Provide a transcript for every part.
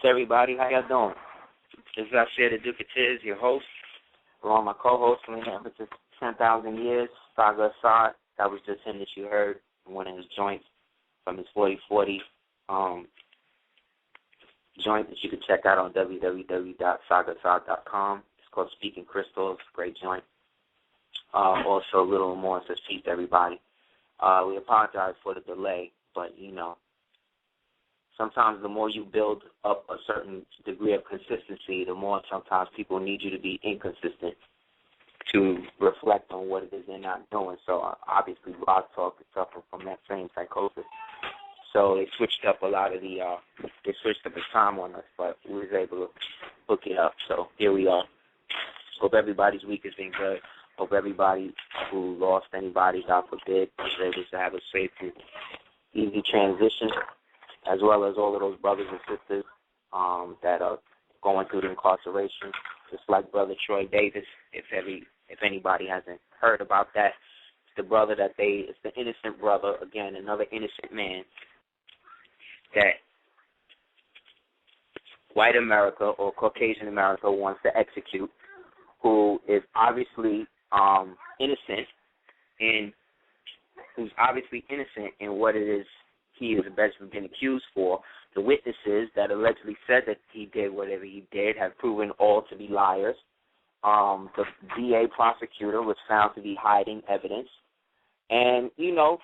everybody? How y'all doing? This is Aseer the Ducateers, your host, along with my co-host from the emphasis 10,000 years, Radio-Aseer. That was just him that you heard, one of his joints from his 4040 joint that you can check out on www.sagasaad.com. It's called Speaking Crystals, great joint. Also, a little more says peace to everybody. We apologize for the delay, but, you know, sometimes the more you build up a certain degree of consistency, the more sometimes people need you to be inconsistent to reflect on what it is they're not doing. So obviously Blog Talk is suffering from that same psychosis. So they switched up a lot of the time on us, but we was able to hook it up. So here we are. Hope everybody's week has been good. Hope everybody who lost anybody, God forbid, was able to have a safe and easy transition, as well as all of those brothers and sisters that are going through the incarceration, just like Brother Troy Davis. If anybody hasn't heard about that, it's the brother it's the innocent brother, again, another innocent man that white America or Caucasian America wants to execute, who is obviously innocent in what it is he is basically been accused for. The witnesses that allegedly said that he did whatever he did have proven all to be liars. The DA prosecutor was found to be hiding evidence. And, you know,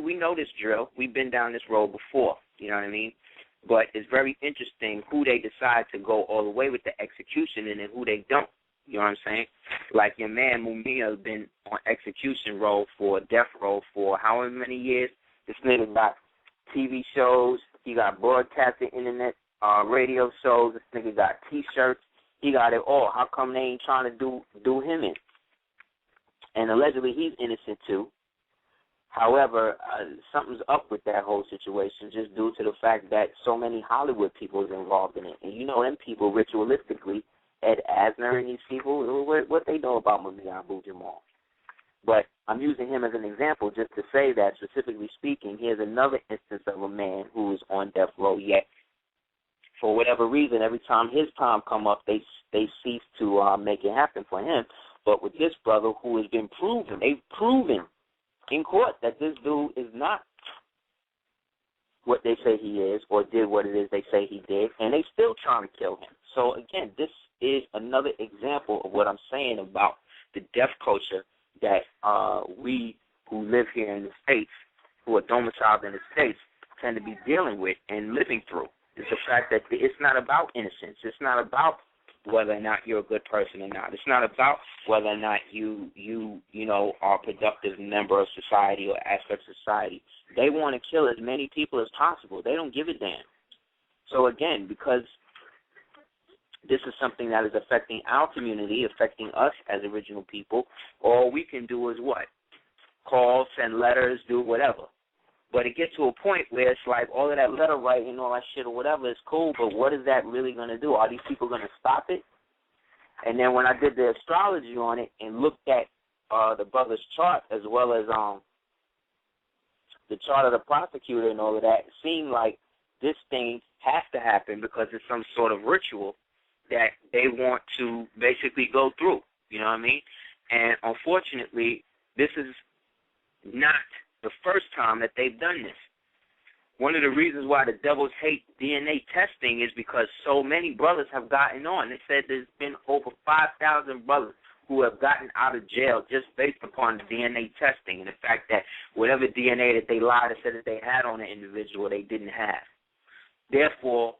we know this drill. We've been down this road before, you know what I mean? But it's very interesting who they decide to go all the way with the execution and then who they don't. You know what I'm saying? Like your man Mumia has been on execution roll for death row for however many years. This nigga got TV shows. He got broadcasting internet radio shows. This nigga got T-shirts. He got it all. How come they ain't trying to do him in? And allegedly he's innocent too. However, something's up with that whole situation just due to the fact that so many Hollywood people is involved in it. And you know them people ritualistically, Ed Asner and these people, what they know about Mumia Abu-Jamal. But I'm using him as an example just to say that, specifically speaking, here's another instance of a man who is on death row yet. For whatever reason, every time his time come up, they cease to make it happen for him. But with this brother who has been proven, they've proven in court that this dude is not what they say he is or did what it is they say he did, and they still trying to kill him. So, again, this is another example of what I'm saying about the death culture that we who live here in the States, who are domiciled in the States, tend to be dealing with and living through. It's the fact that it's not about innocence. It's not about whether or not you're a good person or not. It's not about whether or not you know, are a productive member of society or aspect of society. They want to kill as many people as possible. They don't give a damn. So, again, because this is something that is affecting our community, affecting us as original people, all we can do is what? Call, send letters, do whatever. But it gets to a point where it's like all of that letter writing and all that shit or whatever is cool, but what is that really going to do? Are these people going to stop it? And then when I did the astrology on it and looked at the brother's chart as well as the chart of the prosecutor and all of that, it seemed like this thing has to happen because it's some sort of ritual that they want to basically go through. You know what I mean? And unfortunately, this is not the first time that they've done this. One of the reasons why the devils hate DNA testing is because so many brothers have gotten on. They said there's been over 5,000 brothers who have gotten out of jail just based upon the DNA testing and the fact that whatever DNA that they lied and said that they had on an individual, they didn't have. Therefore,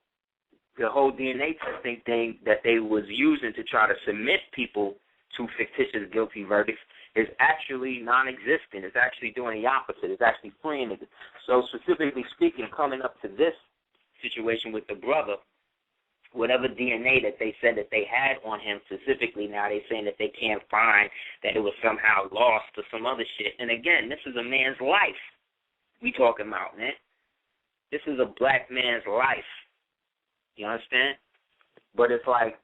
the whole DNA testing thing that they was using to try to submit people to fictitious guilty verdicts is actually non-existent. It's actually doing the opposite. It's actually freeing it. So specifically speaking, coming up to this situation with the brother, whatever DNA that they said that they had on him specifically, now they're saying that they can't find, that it was somehow lost or some other shit. And again, this is a man's life we talking about, man. This is a black man's life. You understand? But it's like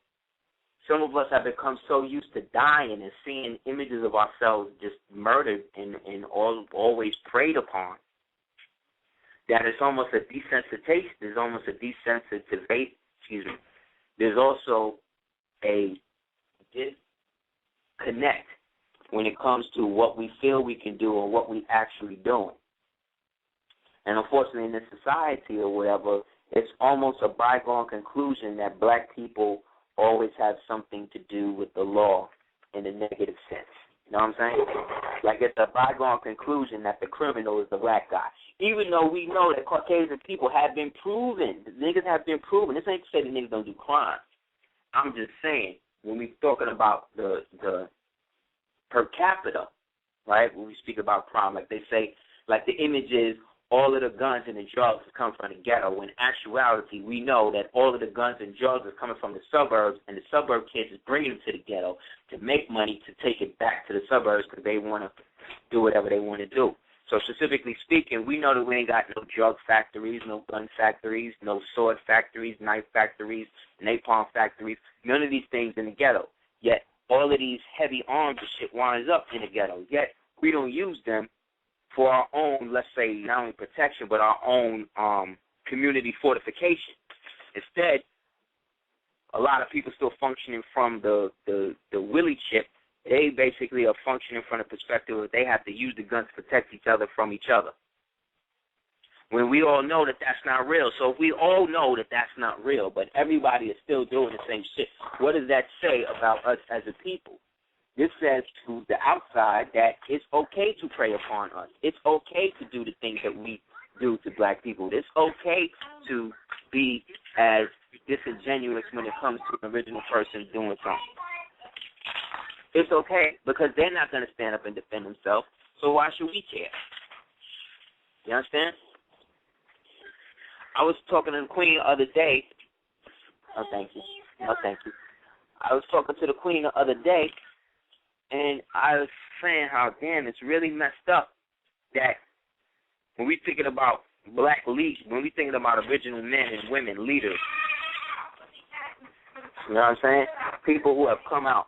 some of us have become so used to dying and seeing images of ourselves just murdered and always preyed upon that it's almost a desensitization. There's almost a there's also a disconnect when it comes to what we feel we can do or what we actually doing. And unfortunately, in this society or whatever, it's almost a bygone conclusion that black people always have something to do with the law in a negative sense. You know what I'm saying? Like, it's a bygone conclusion that the criminal is the black guy. Even though we know that Caucasian people have been proven, the niggas have been proven. This ain't to say the niggas don't do crime. I'm just saying, when we're talking about the per capita, right, when we speak about crime, like they say, like the image is all of the guns and the drugs come from the ghetto. In actuality, we know that all of the guns and drugs are coming from the suburbs, and the suburb kids is bringing them to the ghetto to make money to take it back to the suburbs because they want to do whatever they want to do. So specifically speaking, we know that we ain't got no drug factories, no gun factories, no sword factories, knife factories, napalm factories, none of these things in the ghetto. Yet all of these heavy arms and shit winds up in the ghetto. Yet we don't use them for our own, let's say, not only protection, but our own community fortification. Instead, a lot of people still functioning from the willy chip. They basically are functioning from the perspective that they have to use the guns to protect each other from each other. When we all know that that's not real. So if we all know that that's not real, but everybody is still doing the same shit, what does that say about us as a people? This says to the outside that it's okay to prey upon us. It's okay to do the things that we do to black people. It's okay to be as disingenuous when it comes to an original person doing something. It's okay because they're not going to stand up and defend themselves, so why should we care? You understand? I was talking to the Queen the other day. Oh, thank you. Oh, thank you. I was talking to the Queen the other day, and I was saying how, damn, it's really messed up that when we thinking about black leaders, when we thinking about original men and women leaders, you know what I'm saying? People who have come out,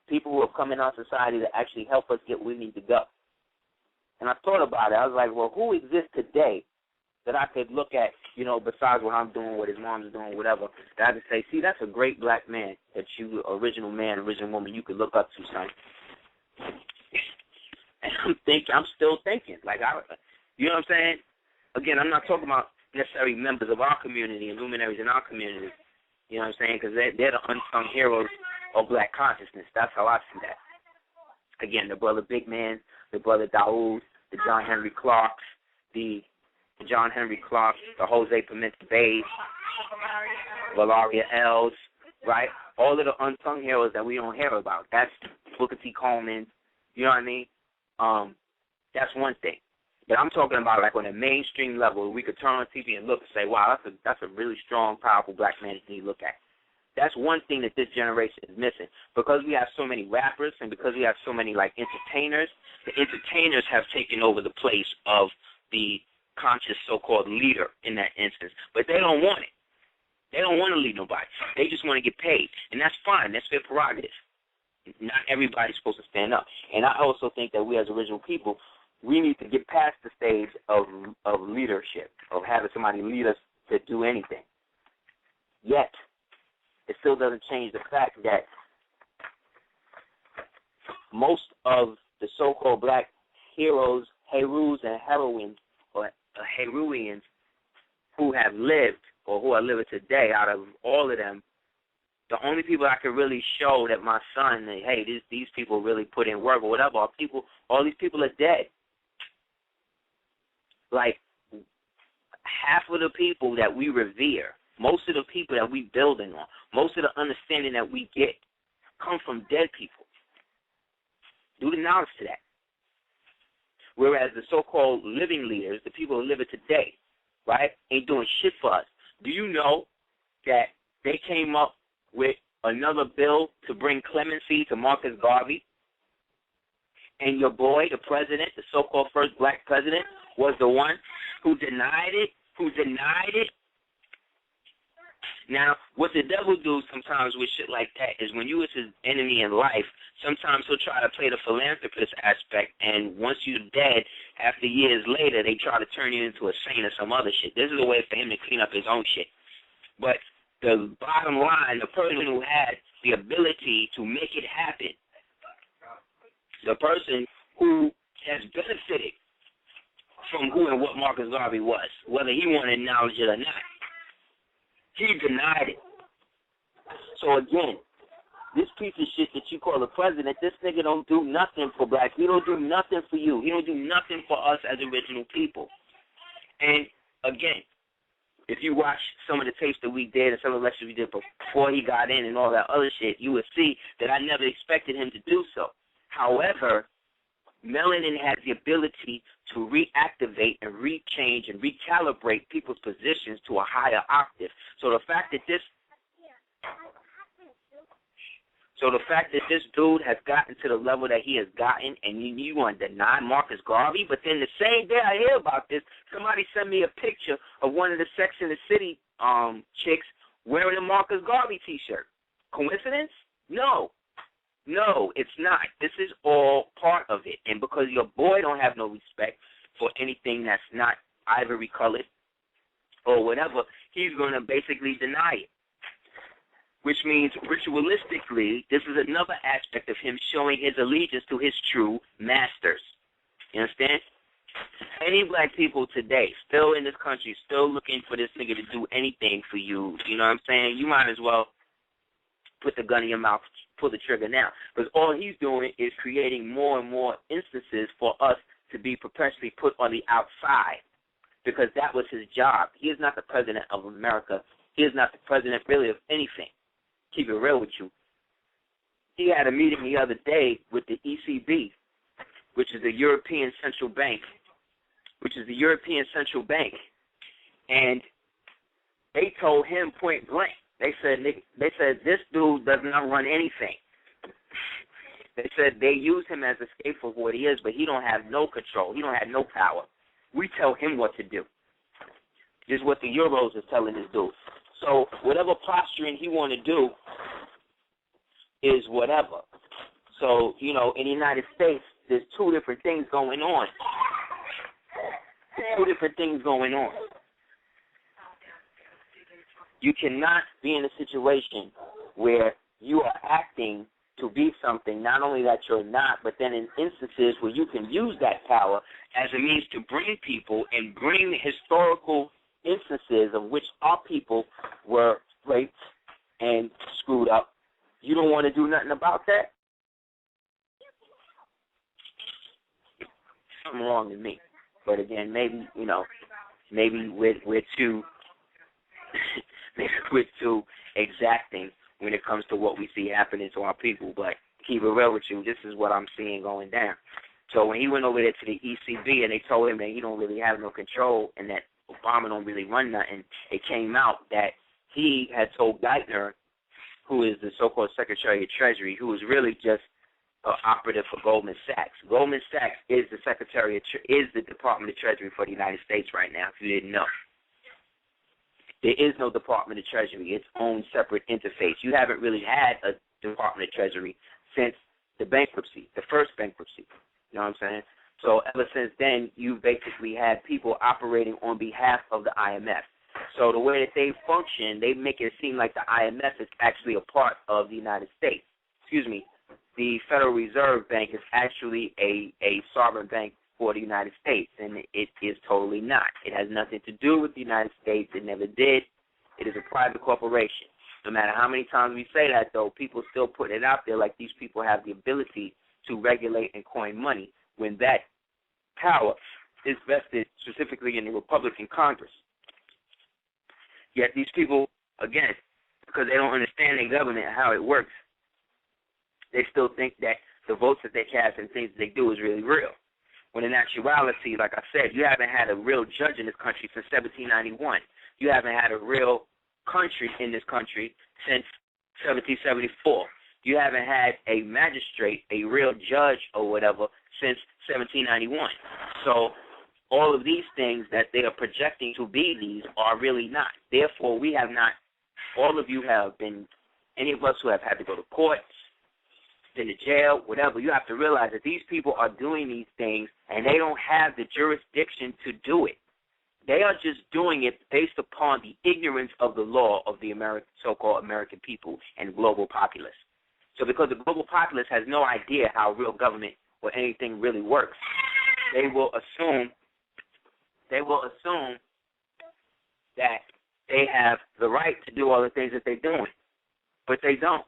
people who have come in our society to actually help us get where we need to go. And I thought about it. I was like, well, who exists today that I could look at, you know, besides what I'm doing, what his mom's doing, whatever, that I could say, see, that's a great black man that you, original man, original woman, you could look up to, son. And I'm still thinking, like, you know what I'm saying? Again, I'm not talking about necessarily members of our community and luminaries in our community, you know what I'm saying, because they're the unsung heroes of black consciousness. That's how I see that. Again, the brother Big Man, the brother Daoud, the John Henry Clarks, the Jose Pimenta Bays, Valeria Els, right? All of the unsung heroes that we don't hear about. That's Booker T. Coleman, you know what I mean? That's one thing. But I'm talking about like on a mainstream level, we could turn on TV and look and say, wow, that's a really strong, powerful black man that you need to look at. That's one thing that this generation is missing. Because we have so many rappers and because we have so many like entertainers, the entertainers have taken over the place of the conscious so-called leader in that instance. But they don't want it. They don't want to lead nobody. They just want to get paid. And that's fine. That's their prerogative. Not everybody's supposed to stand up. And I also think that we as original people, we need to get past the stage of leadership, of having somebody lead us to do anything. Yet, it still doesn't change the fact that most of the so-called black heroes, Herus and heroines, or Heruians who have lived or who are living today, out of all of them, the only people I can really show that my son, hey, these people really put in work or whatever, all these people are dead. Like, half of the people that we revere, most of the people that we building on, most of the understanding that we get come from dead people. Do the knowledge to that. Whereas the so-called living leaders, the people who live it today, right, ain't doing shit for us. Do you know that they came up with another bill to bring clemency to Marcus Garvey? And your boy, the president, the so-called first black president, was the one who denied it, Now, what the devil do sometimes with shit like that is when you was his enemy in life, sometimes he'll try to play the philanthropist aspect, and once you're dead, after years later, they try to turn you into a saint or some other shit. This is a way for him to clean up his own shit. But the bottom line, the person who had the ability to make it happen, the person who has benefited from who and what Marcus Garvey was, whether he wanted to acknowledge it or not, he denied it. So again, this piece of shit that you call the president, this nigga don't do nothing for blacks. He don't do nothing for you. He don't do nothing for us as original people. And again, if you watch some of the tapes that we did and some of the lectures we did before he got in and all that other shit, you would see that I never expected him to do so. However, melanin has the ability to reactivate and rechange and recalibrate people's positions to a higher octave. So the fact that this dude has gotten to the level that he has gotten, and you want to deny Marcus Garvey, but then the same day I hear about this, somebody sent me a picture of one of the Sex and the City chicks wearing a Marcus Garvey T-shirt. Coincidence? No, it's not. This is all part of it, and because your boy don't have no respect for anything that's not ivory colored or whatever, he's going to basically deny it. Which means ritualistically, this is another aspect of him showing his allegiance to his true masters. You understand? Any black people today, still in this country, still looking for this nigga to do anything for you, you know what I'm saying? You might as well put the gun in your mouth, pull the trigger now. Because all he's doing is creating more and more instances for us to be perpetually put on the outside. Because that was his job. He is not the president of America. He is not the president really of anything. Keep it real with you. He had a meeting the other day with the ECB, which is the European Central Bank, and they told him point blank. They said this dude does not run anything. They said they use him as a scapegoat for what he is, but he don't have no control. He don't have no power. We tell him what to do. This is what the Euros is telling this dude. So whatever posturing he want to do is whatever. So, in the United States, there's two different things going on. You cannot be in a situation where you are acting to be something, not only that you're not, but then in instances where you can use that power as a means to bring people and bring historical instances of which our people were raped and screwed up. You don't want to do nothing about that? Something wrong with me. But again, maybe we're too exacting when it comes to what we see happening to our people. But keep it real with you, this is what I'm seeing going down. So when he went over there to the ECB and they told him that he don't really have no control and that Obama don't really run nothing, it came out that he had told Geithner, who is the so-called Secretary of Treasury, who is really just an operative for Goldman Sachs. Goldman Sachs is the is the Department of Treasury for the United States right now, if you didn't know. There is no Department of Treasury, its own separate interface. You haven't really had a Department of Treasury since the bankruptcy, the first bankruptcy. You know what I'm saying? So ever since then, you basically had people operating on behalf of the IMF. So the way that they function, they make it seem like the IMF is actually a part of the United States. The Federal Reserve Bank is actually a sovereign bank for the United States, and it is totally not. It has nothing to do with the United States. It never did. It is a private corporation. No matter how many times we say that, though, people still put it out there like these people have the ability to regulate and coin money when that power is vested specifically in the Republican Congress. Yet these people, again, because they don't understand their government and how it works, they still think that the votes that they cast and things that they do is really real. When in actuality, like I said, you haven't had a real judge in this country since 1791. You haven't had a real country in this country since 1774. You haven't had a magistrate, a real judge or whatever, since 1791. So all of these things that they are projecting to be these are really not. Therefore, we have not, all of you have been, any of us who have had to go to court, been to jail, whatever, you have to realize that these people are doing these things and they don't have the jurisdiction to do it. They are just doing it based upon the ignorance of the law of the so-called American people and global populace. So because the global populace has no idea how real government or anything really works, they will assume that they have the right to do all the things that they're doing, but they don't.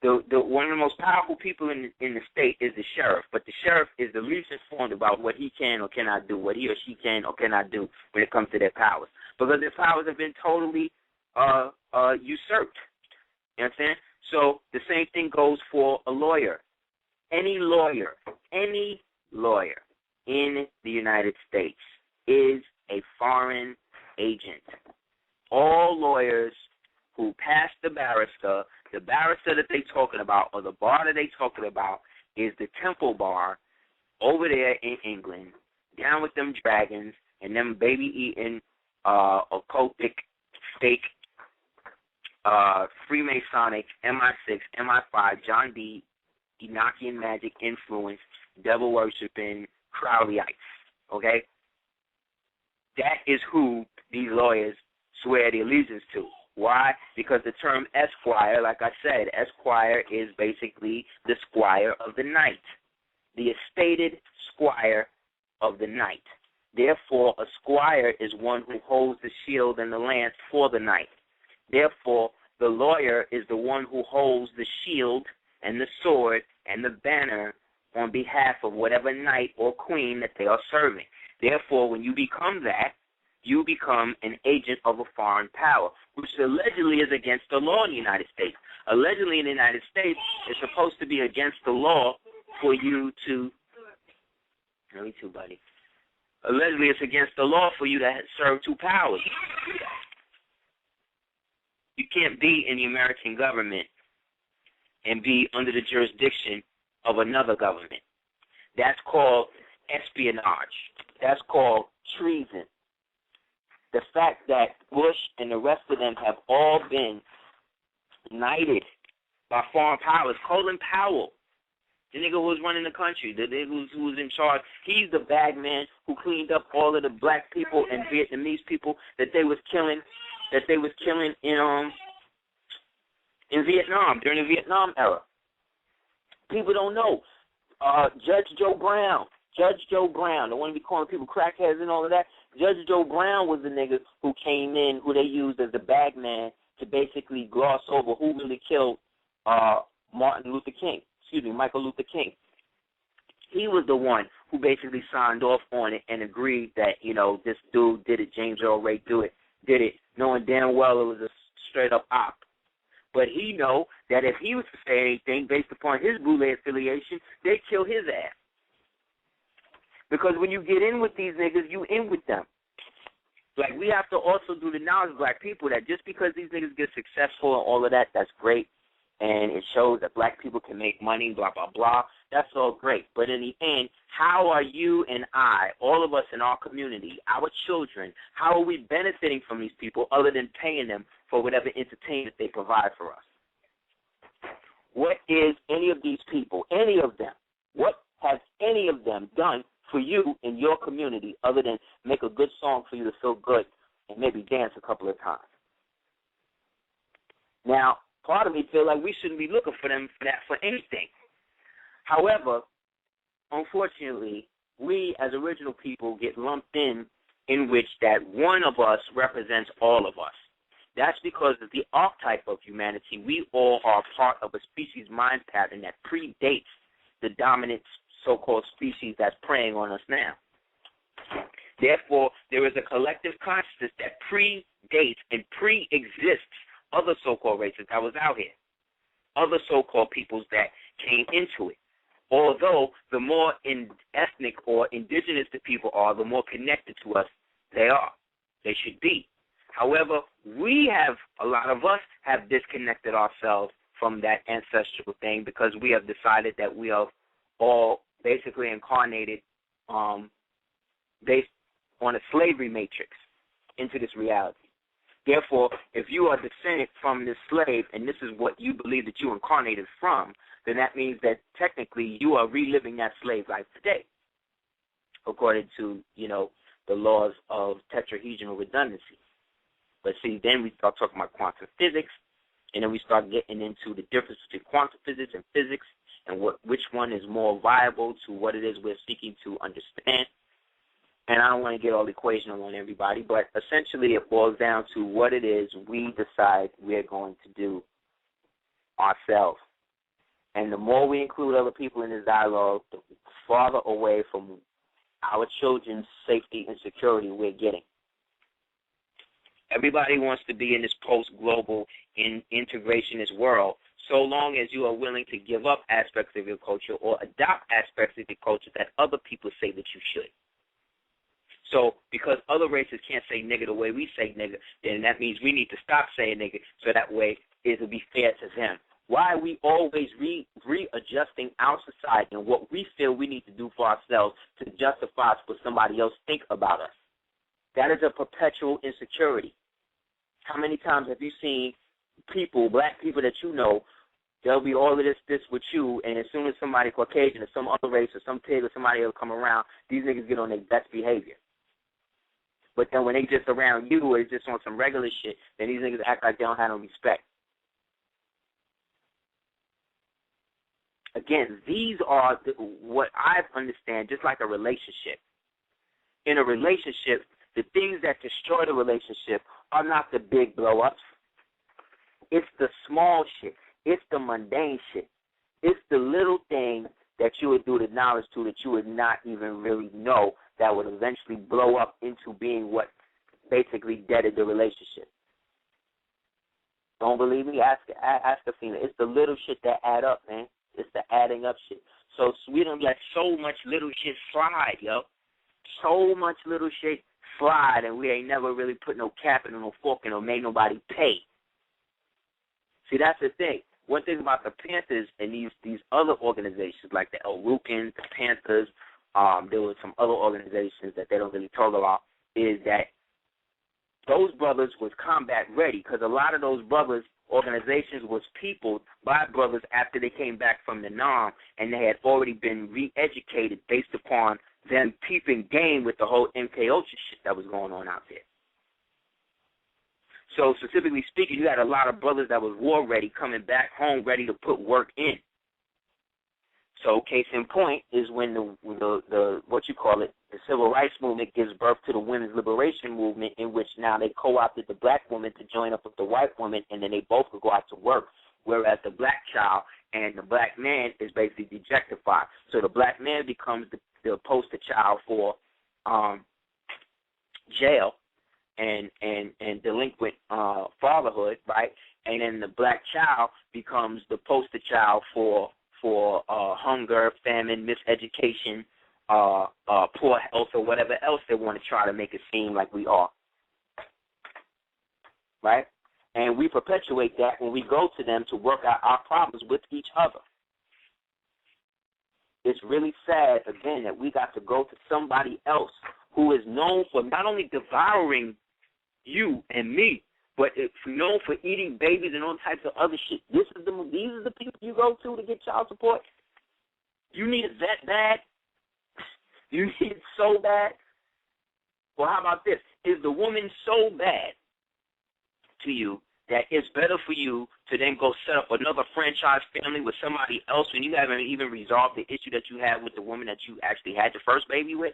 One of the most powerful people in the state is the sheriff, but the sheriff is the least informed about what he can or cannot do, what he or she can or cannot do when it comes to their powers, because their powers have been totally usurped. You know what I'm saying? So the same thing goes for a lawyer. Any lawyer in the United States is a foreign agent. All lawyers who pass the barrister that they talking about, or the bar that they talking about, is the Temple Bar over there in England, down with them dragons and them baby-eating, occultic, fake, Freemasonic, MI6, MI5, John D, Enochian magic influence, devil-worshipping Crowleyites, okay? That is who these lawyers swear the allegiance to. Why? Because the term esquire, like I said, esquire is basically the squire of the knight, the estated squire of the knight. Therefore, a squire is one who holds the shield and the lance for the knight. Therefore, the lawyer is the one who holds the shield and the sword and the banner on behalf of whatever knight or queen that they are serving. Therefore, when you become that, you become an agent of a foreign power, which allegedly is against the law in the United States. Allegedly in the United States, it's supposed to be against the law for you to, me too, buddy. Allegedly it's against the law for you to serve two powers. You can't be in the American government and be under the jurisdiction of another government. That's called espionage. That's called treason. The fact that Bush and the rest of them have all been knighted by foreign powers. Colin Powell, the nigga who was running the country, the nigga who was in charge, he's the bad man who cleaned up all of the black people and Vietnamese people that they was killing in Vietnam, during the Vietnam era. People don't know. Judge Joe Brown, the one we calling people crackheads and all of that, Judge Joe Brown was the nigga who came in, who they used as the bag man to basically gloss over who really killed Michael Luther King. He was the one who basically signed off on it and agreed that, this dude did it, James Earl Ray did it, knowing damn well it was a straight-up op. But he know that if he was to say anything based upon his Boule affiliation, they'd kill his ass. Because when you get in with these niggas, you in with them. Like, we have to also do the knowledge of black people that just because these niggas get successful and all of that, that's great. And it shows that black people can make money, blah, blah, blah. That's all great. But in the end, how are you and I, all of us in our community, our children, how are we benefiting from these people other than paying them for whatever entertainment they provide for us? What is any of these people, any of them, what has any of them done for you in your community other than make a good song for you to feel good and maybe dance a couple of times? Now, part of me feel like we shouldn't be looking for them for anything. However, unfortunately, we as original people get lumped in which that one of us represents all of us. That's because of the archetype of humanity. We all are part of a species mind pattern that predates the dominant so-called species that's preying on us now. Therefore, there is a collective consciousness that predates and pre-exists other so-called races that was out here, other so-called peoples that came into it. Although the more ethnic or indigenous the people are, the more connected to us they are. They should be. However, a lot of us have disconnected ourselves from that ancestral thing because we have decided that we are all basically incarnated based on a slavery matrix into this reality. Therefore, if you are descended from this slave and this is what you believe that you incarnated from, then that means that technically you are reliving that slave life today, according to, the laws of tetrahedral redundancy. But see, then we start talking about quantum physics, and then we start getting into the difference between quantum physics and physics and which one is more viable to what it is we're seeking to understand. And I don't want to get all equational on everybody, but essentially it boils down to what it is we decide we're going to do ourselves. And the more we include other people in this dialogue, the farther away from our children's safety and security we're getting. Everybody wants to be in this post-global integrationist world, so long as you are willing to give up aspects of your culture or adopt aspects of your culture that other people say that you should. So because other races can't say nigga the way we say nigga, then that means we need to stop saying nigga so that way it'll be fair to them. Why are we always readjusting our society and what we feel we need to do for ourselves to justify what somebody else think about us? That is a perpetual insecurity. How many times have you seen people, black people that you know, there'll be all of this with you, and as soon as somebody Caucasian or some other race or some pig or somebody will come around, these niggas get on their best behavior. But then when they just around you or they just on some regular shit, then these niggas act like they don't have no respect. Again, these are what I understand, just like a relationship. In a relationship, the things that destroy the relationship are not the big blow-ups. It's the small shit. It's the mundane shit. It's the little thing that you would do the knowledge to that you would not even really know that would eventually blow up into being what basically deaded the relationship. Don't believe me? Ask Athena. It's the little shit that add up, man. It's the adding up shit. So we don't let so much little shit slide, yo. So much little shit slide, and we ain't never really put no cap in or no fork in or made nobody pay. See, that's the thing. One thing about the Panthers and these other organizations like the El Rukans, the Panthers, there were some other organizations that they don't really talk about, is that those brothers was combat ready because a lot of those brothers' organizations was peopled by brothers after they came back from the Nam, and they had already been re-educated based upon them peeping game with the whole MK Ultra shit that was going on out there. So specifically speaking, you had a lot of brothers that was war ready coming back home ready to put work in. So case in point is when the what you call it, the civil rights movement gives birth to the women's liberation movement, in which now they co-opted the black woman to join up with the white woman, and then they both could go out to work, whereas the black child and the black man is basically dejectified. So the black man becomes the poster child for jail and delinquent fatherhood, right? And then the black child becomes the poster child for hunger, famine, miseducation, poor health, or whatever else they want to try to make it seem like we are, right? And we perpetuate that when we go to them to work out our problems with each other. It's really sad, again, that we got to go to somebody else who is known for not only devouring you and me, but it's known for eating babies and all types of other shit. These are the people you go to get child support. You need it that bad? You need it so bad? Well, how about this? Is the woman so bad to you that it's better for you to then go set up another franchise family with somebody else when you haven't even resolved the issue that you had with the woman that you actually had your first baby with?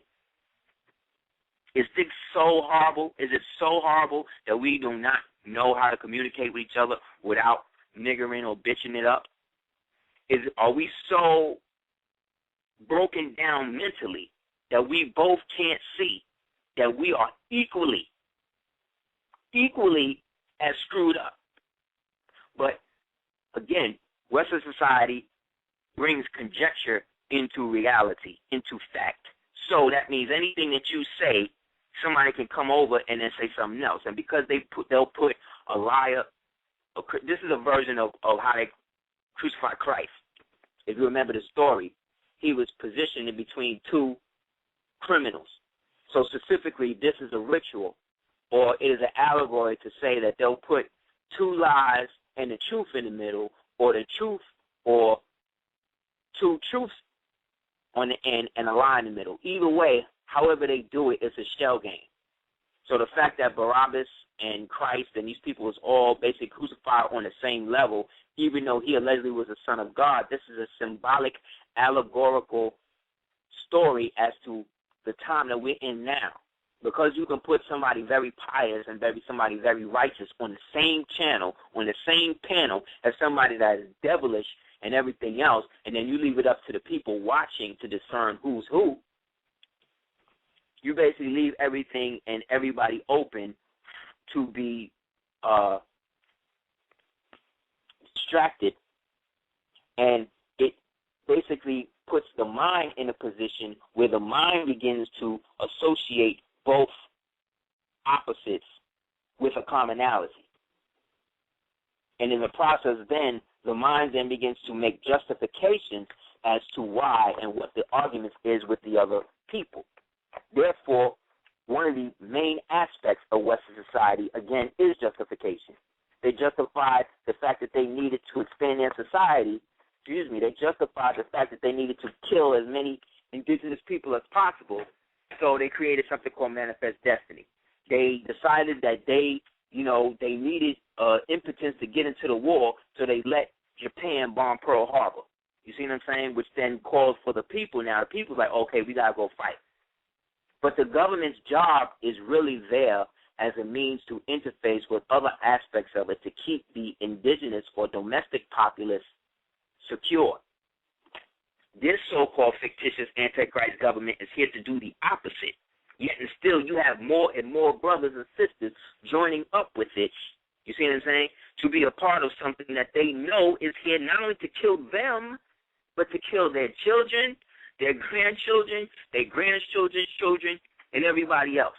Is this so horrible? Is it so horrible that we do not know how to communicate with each other without niggering or bitching it up? Are we so broken down mentally that we both can't see that we are equally as screwed up? But again, Western society brings conjecture into reality, into fact. So that means anything that you say, somebody can come over and then say something else. And because they'll put a liar, this is a version of how they crucified Christ. If you remember the story, he was positioned in between two criminals. So specifically, this is a ritual, or it is an allegory to say that they'll put two lies and the truth in the middle, or the truth or two truths on the end and a lie in the middle. Either way, however they do it, it's a shell game. So the fact that Barabbas and Christ and these people was all basically crucified on the same level, even though he allegedly was a son of God, this is a symbolic, allegorical story as to the time that we're in now. Because you can put somebody very pious and somebody very righteous on the same channel, on the same panel, as somebody that is devilish and everything else, and then you leave it up to the people watching to discern who's who, you basically leave everything and everybody open to be distracted, and it basically puts the mind in a position where the mind begins to associate both opposites with a commonality. And in the process then, the mind then begins to make justifications as to why and what the argument is with the other people. Therefore, one of the main aspects of Western society, again, is justification. They justified the fact that they needed to expand their society. They justified the fact that they needed to kill as many indigenous people as possible. So they created something called Manifest Destiny. They decided that they needed impotence to get into the war, so they let Japan bomb Pearl Harbor. You see what I'm saying? Which then calls for the people. Now the people's like, okay, we got to go fight. But the government's job is really there as a means to interface with other aspects of it to keep the indigenous or domestic populace secure. This so-called fictitious Antichrist government is here to do the opposite. Yet and still you have more and more brothers and sisters joining up with it, you see what I'm saying, to be a part of something that they know is here not only to kill them, but to kill their children, their grandchildren, their grandchildren's children, and everybody else.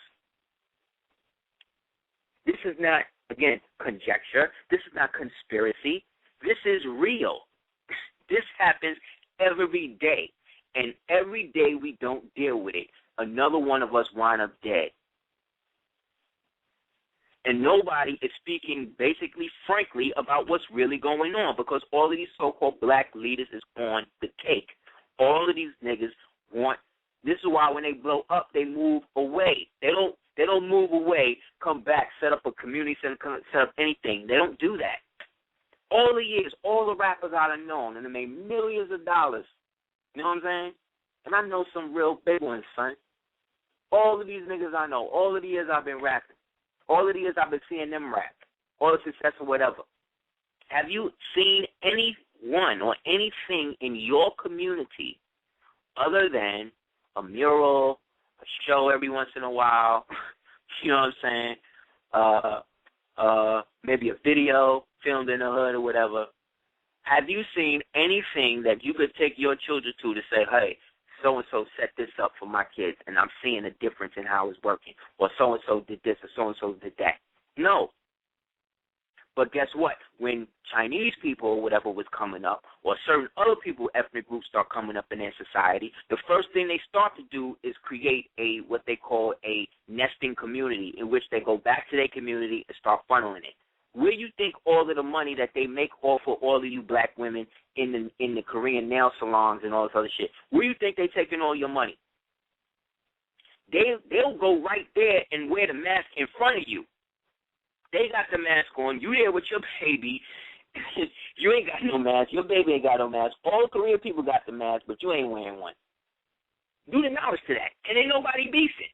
This is not, again, conjecture. This is not conspiracy. This is real. This happens every day. And every day we don't deal with it, another one of us wind up dead. And nobody is speaking basically frankly about what's really going on, because all of these so-called black leaders is on the take. All of these niggas want, this is why when they blow up, they move away. They don't move away, come back, set up a community center, set up anything. They don't do that. All the years, all the rappers I done known, and they made millions of dollars. You know what I'm saying? And I know some real big ones, son. All of these niggas I know, all of the years I've been rapping, all of the years I've been seeing them rap, all the success or whatever. Have you seen anyone or anything in your community other than a mural, a show every once in a while, you know what I'm saying, maybe a video filmed in the hood or whatever? Have you seen anything that you could take your children to say, hey, so-and-so set this up for my kids, and I'm seeing a difference in how it's working, or so-and-so did this, or so-and-so did that? No. But guess what? When Chinese people or whatever was coming up, or certain other people, ethnic groups start coming up in their society, the first thing they start to do is create what they call a nesting community, in which they go back to their community and start funneling it. Where you think all of the money that they make off of all of you black women in the Korean nail salons and all this other shit, where you think they taking all your money? They'll go right there and wear the mask in front of you. They got the mask on. You there with your baby. You ain't got no mask. Your baby ain't got no mask. All Korean people got the mask, but you ain't wearing one. Do the knowledge to that. And ain't nobody beefing.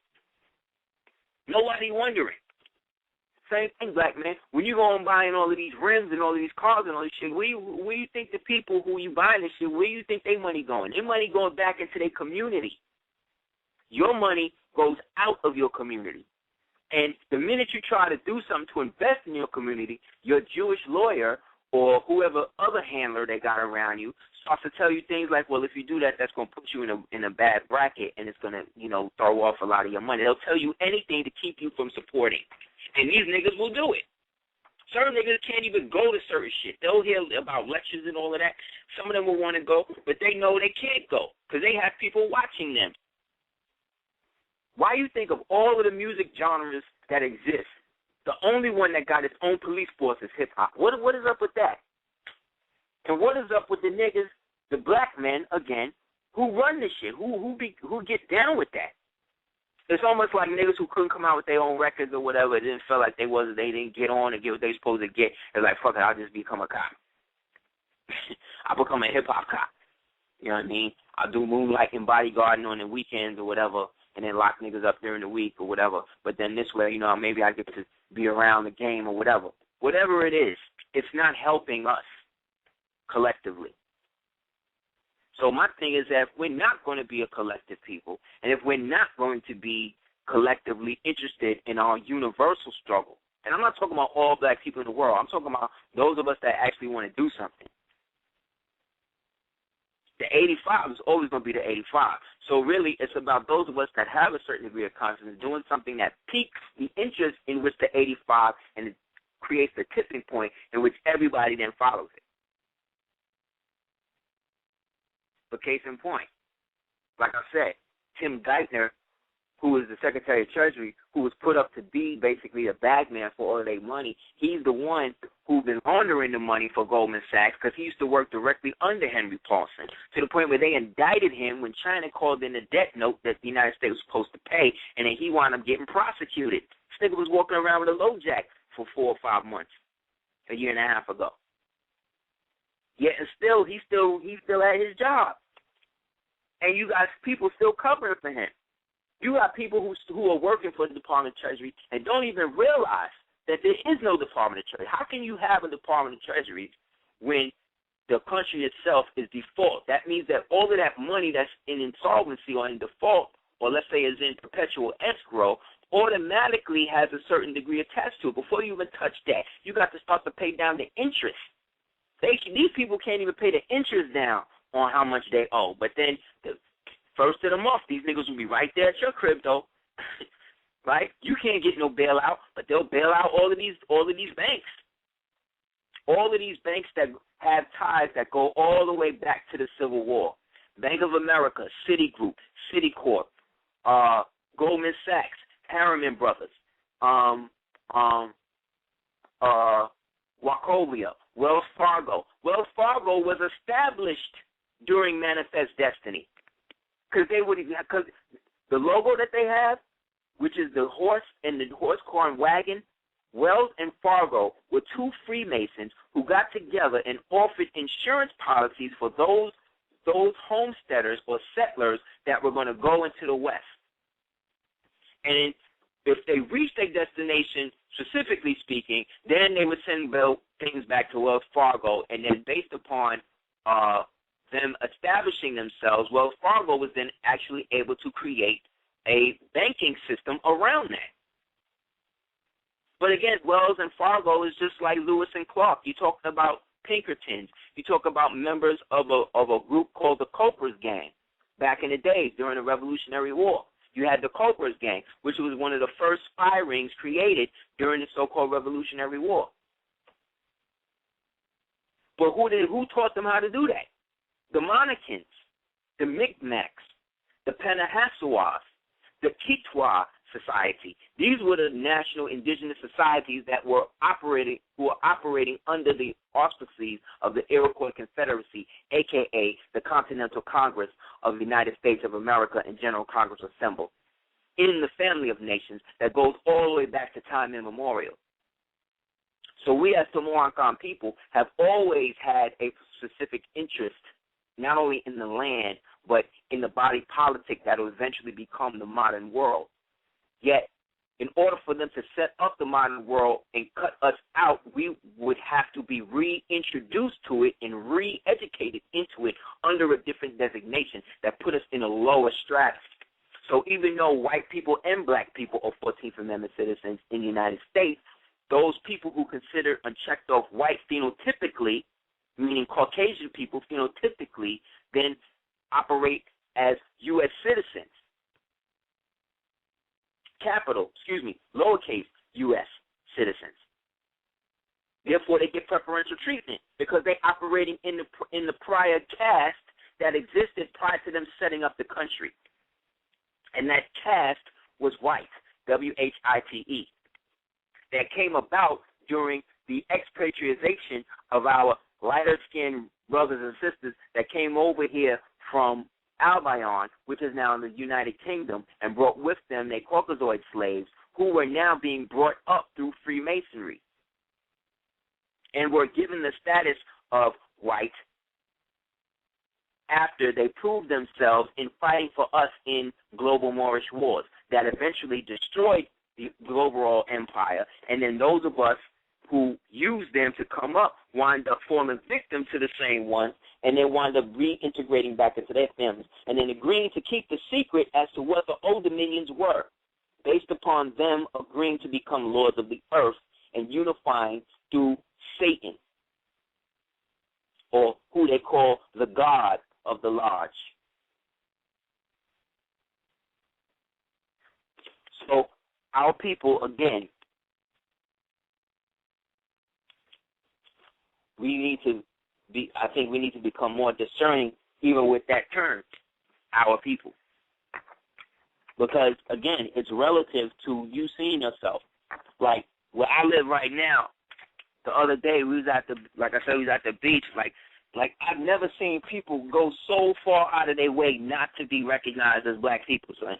Nobody wondering. Same thing, black man. When you go and buying all of these rims and all of these cars and all this shit, where you think the people who you buying this shit, where you think their money going? Their money going back into their community. Your money goes out of your community. And the minute you try to do something to invest in your community, your Jewish lawyer or whoever other handler they got around you starts to tell you things like, well, if you do that, that's going to put you in a bad bracket, and it's going to, throw off a lot of your money. They'll tell you anything to keep you from supporting. And these niggas will do it. Certain niggas can't even go to certain shit. They'll hear about lectures and all of that. Some of them will want to go, but they know they can't go because they have people watching them. Why you think of all of the music genres that exist, the only one that got its own police force is hip-hop? What is up with that? And what is up with the niggas, the black men, again, who run this shit, who get down with that? It's almost like niggas who couldn't come out with their own records or whatever. It didn't feel like they didn't get on and get what they supposed to get. They're like, fuck it, I'll just become a cop. I'll become a hip-hop cop. You know what I mean? I'll do moonlighting, bodyguarding on the weekends or whatever, and then lock niggas up during the week or whatever. But then this way, maybe I get to be around the game or whatever. Whatever it is, it's not helping us collectively. So my thing is that if we're not going to be a collective people, and if we're not going to be collectively interested in our universal struggle, and I'm not talking about all black people in the world, I'm talking about those of us that actually want to do something. The 85 is always going to be the 85. So really, it's about those of us that have a certain degree of consciousness doing something that piques the interest in which the 85 and it creates the tipping point in which everybody then follows it. For case in point, like I said, Tim Geithner, who was the Secretary of Treasury, who was put up to be basically a bagman for all of their money, he's the one who's been laundering the money for Goldman Sachs because he used to work directly under Henry Paulson, to the point where they indicted him when China called in a debt note that the United States was supposed to pay, and then he wound up getting prosecuted. This nigga was walking around with a low jack for 4 or 5 months, a year and a half ago. Yet and still, he's still at his job. And you got people still covering for him. You got people who are working for the Department of Treasury and don't even realize that there is no Department of Treasury. How can you have a Department of Treasury when the country itself is default? That means that all of that money that's in insolvency or in default, or let's say is in perpetual escrow, automatically has a certain degree attached to it. Before you even touch that, you got to start to pay down the interest. These people can't even pay the interest down on how much they owe. But then the first of the month, these niggas will be right there at your crib, though. Right? You can't get no bailout, but they'll bail out all of these banks. All of these banks that have ties that go all the way back to the Civil War. Bank of America, Citigroup, Citicorp, Goldman Sachs, Harriman Brothers, Wachovia, Wells Fargo. Wells Fargo was established during Manifest Destiny. Because the logo that they have, which is the horse and the horse car and wagon, Wells and Fargo were two Freemasons who got together and offered insurance policies for those homesteaders or settlers that were going to go into the West. And if they reached their destination, specifically speaking, then they would send things back to Wells Fargo, and then based upon them establishing themselves, Wells Fargo was then actually able to create a banking system around that. But again, Wells and Fargo is just like Lewis and Clark. You're talking about Pinkertons. You talk about members of a group called the Cooper's Gang back in the days during the Revolutionary War. You had the Cooper's Gang, which was one of the first spy rings created during the so-called Revolutionary War. But who taught them how to do that? The Monacans, the Micmacs, the Penahassuas, the Kitwa Society. These were the national indigenous societies that were operating under the auspices of the Iroquois Confederacy, a.k.a. the Continental Congress of the United States of America and General Congress assembled in the family of nations that goes all the way back to time immemorial. So we as Samoan people have always had a specific interest not only in the land, but in the body politic that will eventually become the modern world. Yet, in order for them to set up the modern world and cut us out, we would have to be reintroduced to it and re-educated into it under a different designation that put us in a lower strata. So even though white people and black people are 14th Amendment citizens in the United States, those people who consider unchecked off white phenotypically, meaning Caucasian people phenotypically, then operate as U.S. citizens. Lowercase U.S. citizens. Therefore, they get preferential treatment because they're operating in the prior caste that existed prior to them setting up the country. And that caste was white, W-H-I-T-E. That came about during the expatriation of our lighter-skinned brothers and sisters that came over here from Albion, which is now in the United Kingdom, and brought with them their Caucasoid slaves, who were now being brought up through Freemasonry and were given the status of white after they proved themselves in fighting for us in global Moorish wars that eventually destroyed the overall empire, and then those of us who used them to come up wind up falling victim to the same one, and then wind up reintegrating back into their families, and then agreeing to keep the secret as to what the old dominions were, based upon them agreeing to become lords of the earth and unifying through Satan, or who they call the God of the Lodge. So our people, again, I think we need to become more discerning even with that term, our people. Because, again, it's relative to you seeing yourself. Like, where I live right now, the other day we was at the beach. Like I've never seen people go so far out of their way not to be recognized as black people, son.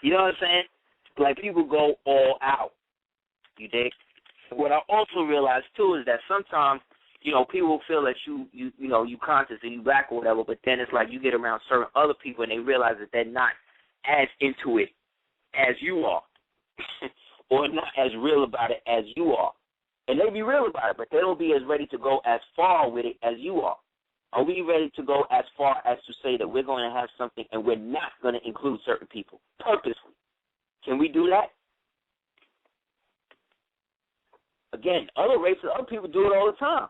You know what I'm saying? Like, people go all out. You dig? What I also realize, too, is that sometimes, people feel that you conscious and you black or whatever, but then it's like you get around certain other people and they realize that they're not as into it as you are or not as real about it as you are. And they be real about it, but they don't be as ready to go as far with it as you are. Are we ready to go as far as to say that we're going to have something and we're not going to include certain people purposely? Can we do that? Again, other races, other people do it all the time.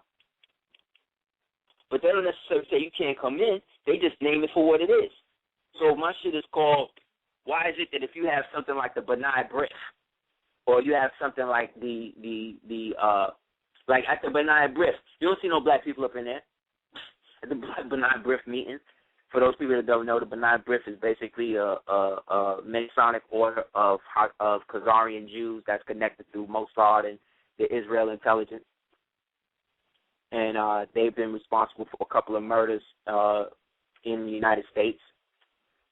But they don't necessarily say you can't come in. They just name it for what it is. So my shit is called, why is it that if you have something like the Benai Brief, or you have something like like at the Benai Brief, you don't see no black people up in there. At the Benai Brief meeting, for those people that don't know, the Benai Brief is basically a Masonic order of Khazarian Jews that's connected through Mossad and the Israel intelligence. And they've been responsible for a couple of murders in the United States.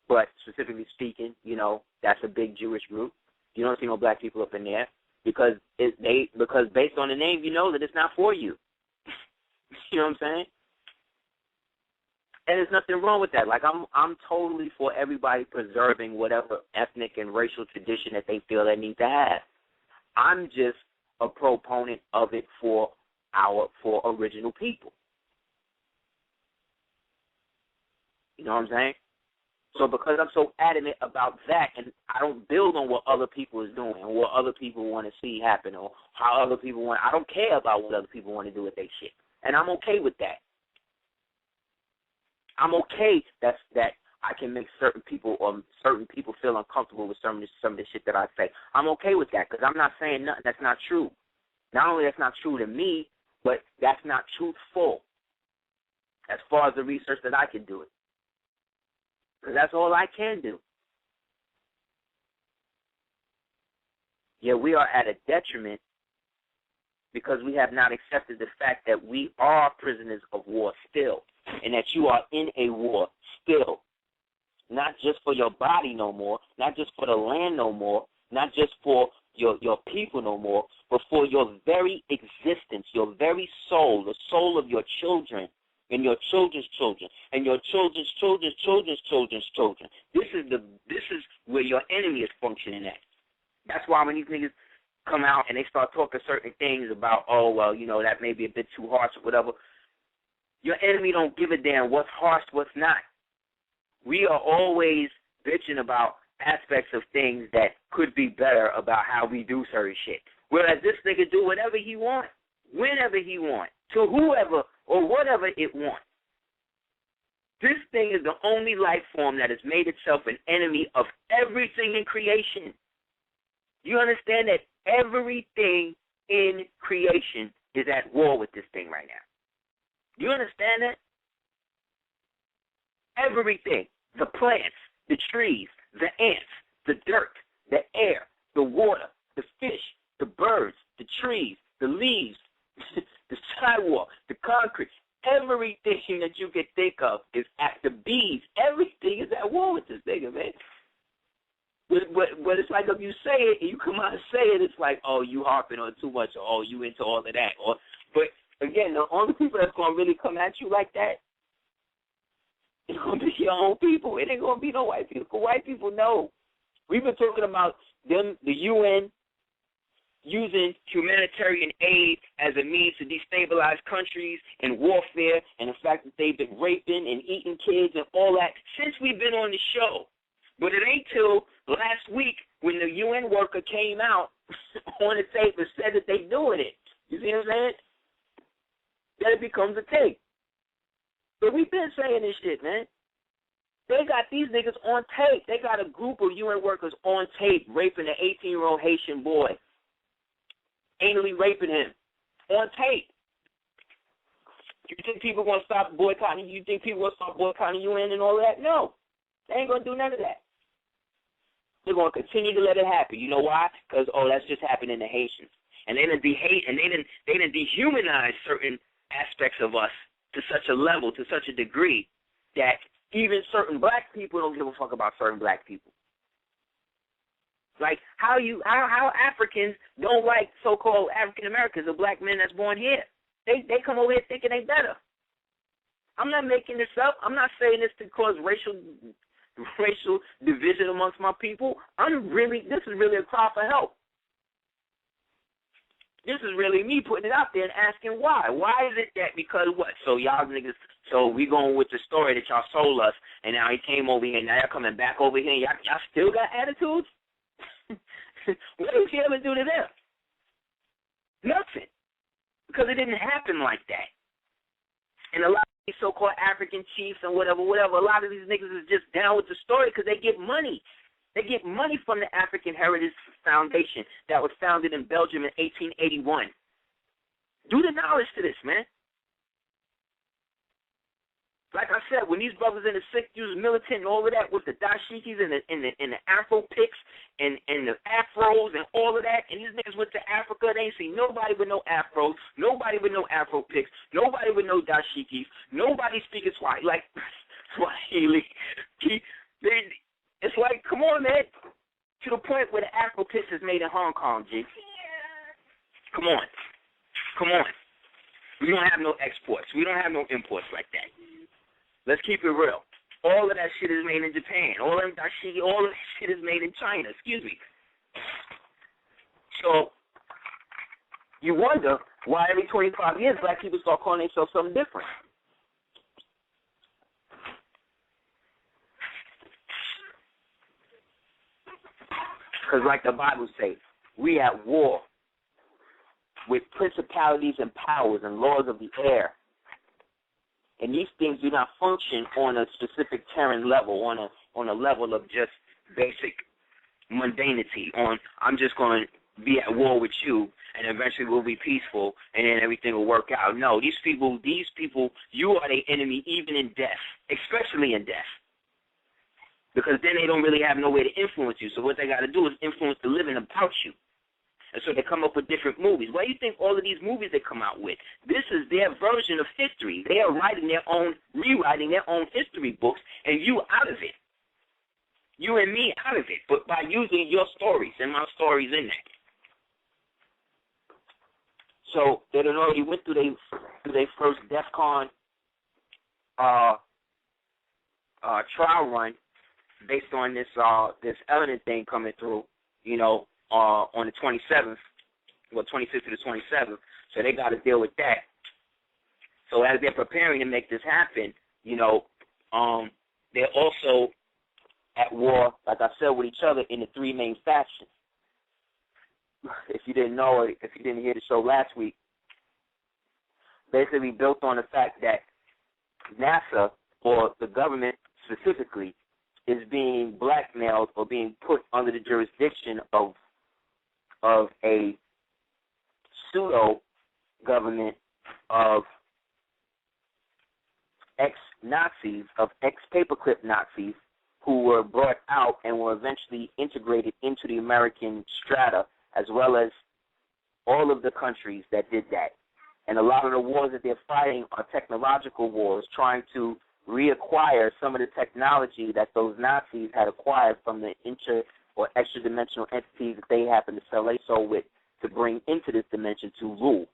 But specifically speaking, that's a big Jewish group. You don't see no black people up in there because based on the name, you know that it's not for you. You know what I'm saying? And there's nothing wrong with that. Like, I'm totally for everybody preserving whatever ethnic and racial tradition that they feel they need to have. I'm just a proponent of it for original people. You know what I'm saying? So because I'm so adamant about that, and I don't build on what other people is doing and what other people want to see happen or how other people want, I don't care about what other people want to do with their shit. And I'm okay with that. I'm okay that I can make certain people feel uncomfortable with some of the shit that I say. I'm okay with that because I'm not saying nothing that's not true. Not only that's not true to me, but that's not truthful as far as the research that I can do it. Because that's all I can do. Yet we are at a detriment because we have not accepted the fact that we are prisoners of war still, and that you are in a war still. Not just for your body no more, not just for the land no more, not just for your people no more, but for your very existence, your very soul, the soul of your children, and your children's children, and your children's children's children's children's children. This is where your enemy is functioning at. That's why when these niggas come out and they start talking certain things about, that may be a bit too harsh or whatever, your enemy don't give a damn what's harsh, what's not. We are always bitching about aspects of things that could be better about how we do certain shit. Whereas this nigga do whatever he want, whenever he want, to whoever or whatever it wants. This thing is the only life form that has made itself an enemy of everything in creation. You understand that everything in creation is at war with this thing right now. Do you understand that? Everything, the plants, the trees, the ants, the dirt, the air, the water, the fish, the birds, the trees, the leaves, the sidewalk, the concrete, Everything that you can think of is at the bees. Everything is at war with this nigga, man. But it's like if you say it and you come out and say it, it's like, oh, you harping on too much, or oh, you into all of that. But again, the only people that's gonna really come at you like that, it's gonna be your own people. It ain't gonna be no white people. White people know. We've been talking about them, the UN, using humanitarian aid as a means to destabilize countries and warfare, and the fact that they've been raping and eating kids and all that since we've been on the show. But it ain't till last week when the UN worker came out on the tape and said that they doing it. You see what I'm saying? That it becomes a tape. But we've been saying this shit, man. They got these niggas on tape. They got a group of UN workers on tape raping an 18-year-old Haitian boy. Anally raping him. On tape. You think people are going to stop boycotting? You think people are going to stop boycotting UN and all that? No. They ain't going to do none of that. They're going to continue to let it happen. You know why? Because, oh, that's just happening to Haitians. And they didn't dehumanize certain aspects of us to such a level, to such a degree, that even certain black people don't give a fuck about certain black people. Like how Africans don't like so-called African Americans or black men that's born here. They come over here thinking they better. I'm not making this up. I'm not saying this to cause racial division amongst my people. This is really a cry for help. This is really me putting it out there and asking why. Why is it that because what? So y'all niggas, so we going with the story that y'all sold us, and now he came over here, and now y'all coming back over here, and y'all still got attitudes? What did you ever do to them? Nothing. Because it didn't happen like that. And a lot of these so-called African chiefs and whatever, a lot of these niggas is just down with the story because they get money. They get money from the African Heritage Foundation that was founded in Belgium in 1881. Do the knowledge to this, man. Like I said, when these brothers in the 60s was militant and all of that with the dashikis and the Afro picks and the afros and all of that, and these niggas went to Africa, they ain't seen nobody with no afros, nobody with no Afro picks, nobody with no dashikis, nobody speaking Swahili. It's like, come on, man, to the point where the Afro picks is made in Hong Kong, G. Come on. We don't have no exports. We don't have no imports like that. Let's keep it real. All of that shit is made in Japan. All of that shit is made in China. Excuse me. So you wonder why every 25 years black people start calling themselves something different. Because like the Bible says, we at war with principalities and powers and laws of the air. And these things do not function on a specific Terran level, on a level of just basic mundanity, I'm just going to be at war with you, and eventually we'll be peaceful, and then everything will work out. No, these people, you are their enemy even in death, especially in death. Because then they don't really have no way to influence you. So what they got to do is influence the living about you. And so they come up with different movies. Why do you think all of these movies they come out with? This is their version of history. They are rewriting their own history books, and you out of it. You and me out of it, but by using your stories and my stories in that. So they done already went through their first DEFCON trial run based on this evidence thing coming through, on the 27th, 26th to the 27th. So they got to deal with that. So as they're preparing to make this happen, they're also at war, like I said, with each other in the three main factions. If you didn't know it, if you didn't hear the show last week, basically built on the fact that NASA, or the government specifically, is being blackmailed or being put under the jurisdiction of a pseudo-government of ex-Nazis, of ex-paperclip Nazis, who were brought out and were eventually integrated into the American strata, as well as all of the countries that did that. And a lot of the wars that they're fighting are technological wars, trying to reacquire some of the technology that those Nazis had acquired from the or extra-dimensional entities that they happen to sell their soul with to bring into this dimension to rule.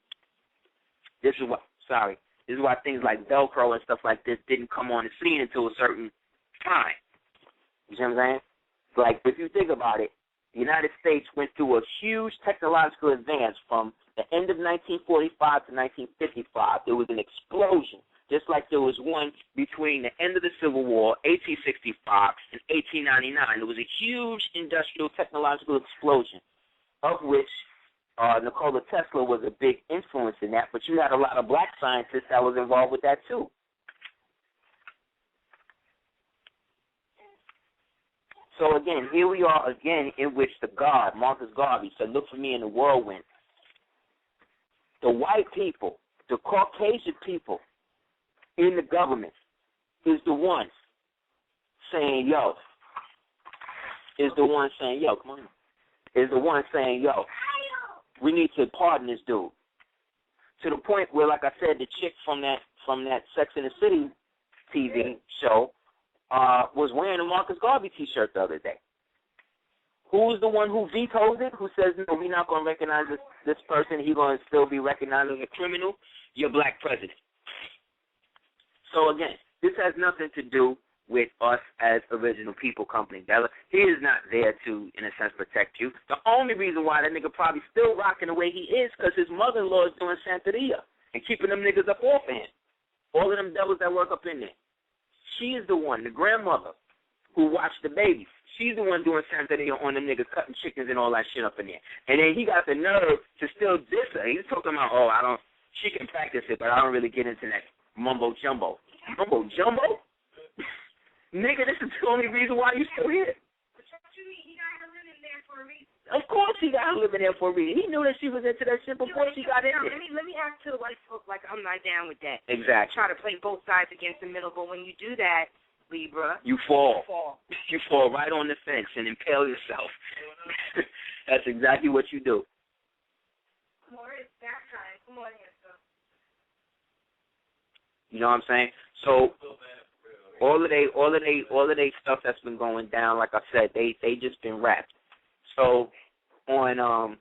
This is why things like Velcro and stuff like this didn't come on the scene until a certain time. You see what I'm saying? Like, if you think about it, the United States went through a huge technological advance from the end of 1945 to 1955. There was an explosion, just like there was one between the end of the Civil War, 1865, and 1899. There was a huge industrial technological explosion, of which Nikola Tesla was a big influence in that, but you had a lot of black scientists that was involved with that too. So again, here we are again in which the God, Marcus Garvey, said, look for me in the whirlwind. The white people, the Caucasian people in the government is the ones saying, yo, come on, is the one saying, yo, we need to pardon this dude. To the point where, like I said, the chick from that Sex and the City TV show was wearing a Marcus Garvey T-shirt the other day. Who's the one who vetoes it? Who says, no, we're not going to recognize this person. He's going to still be recognized as a criminal? Your black president. So, again, this has nothing to do with us as original people company. He is not there to, in a sense, protect you. The only reason why that nigga probably still rocking the way he is because his mother-in-law is doing Santeria and keeping them niggas up off of him. All of them devils that work up in there. She is the one, the grandmother, who watched the babies. She's the one doing Santeria on them niggas, cutting chickens and all that shit up in there. And then he got the nerve to still diss her. He's talking about, she can practice it, but I don't really get into that mumbo-jumbo. Mumbo-jumbo? Nigga, this is the only reason why you still here. But what you mean? He got her living there for a reason. Of course he got her living there for a reason. He knew that she was into that shit before she got in there. Let me act to the white folk like I'm not down with that. Exactly. Try to play both sides against the middle, but when you do that, Libra, you fall. You fall right on the fence and impale yourself. That's exactly what you do. More it's that time. Come on here, sir. You know what I'm saying? So all of they stuff that's been going down, like I said, they just been wrapped. So on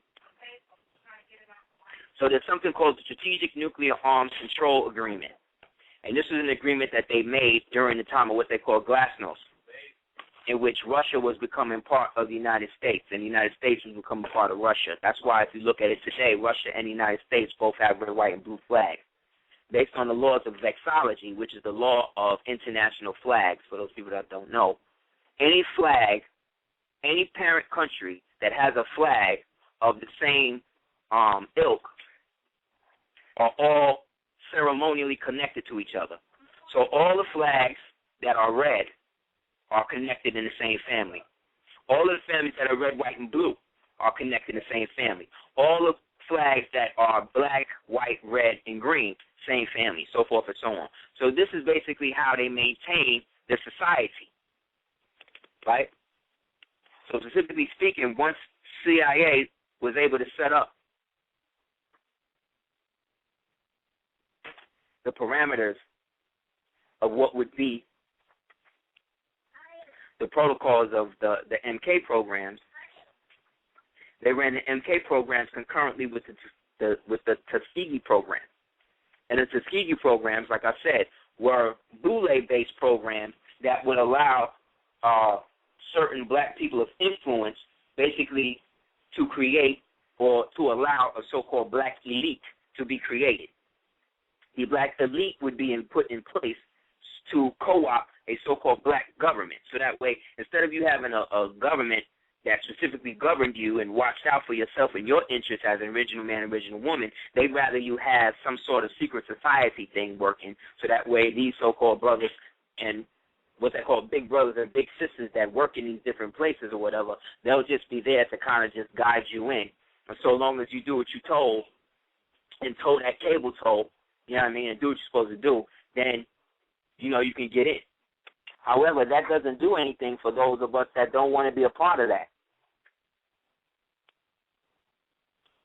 so there's something called the Strategic Nuclear Arms Control Agreement. And this is an agreement that they made during the time of what they call Glasnost, in which Russia was becoming part of the United States, and the United States was becoming part of Russia. That's why, if you look at it today, Russia and the United States both have red, white, and blue flags. Based on the laws of vexillology, which is the law of international flags, for those people that don't know, any flag, any parent country that has a flag of the same ilk are all ceremonially connected to each other. So all the flags that are red are connected in the same family. All of the families that are red, white, and blue are connected in the same family. All the flags that are black, white, red, and green, same family, so forth and so on. So this is basically how they maintain their society, right? So specifically speaking, once CIA was able to set up the parameters of what would be the protocols of the MK programs, they ran the MK programs concurrently with the Tuskegee program. And the Tuskegee programs, like I said, were Boule-based programs that would allow certain black people of influence basically to create or to allow a so-called black elite to be created. The black elite would be put in place to co-opt a so-called black government. So that way, instead of you having a government that specifically governed you and watched out for yourself and your interests as an original man, original woman, they'd rather you have some sort of secret society thing working, so that way these so-called brothers and what they call big brothers and big sisters that work in these different places or whatever, they'll just be there to kind of just guide you in. And so long as you do what you're told and tow that cable toll, you know what I mean, and do what you're supposed to do, then, you know, you can get in. However, that doesn't do anything for those of us that don't want to be a part of that.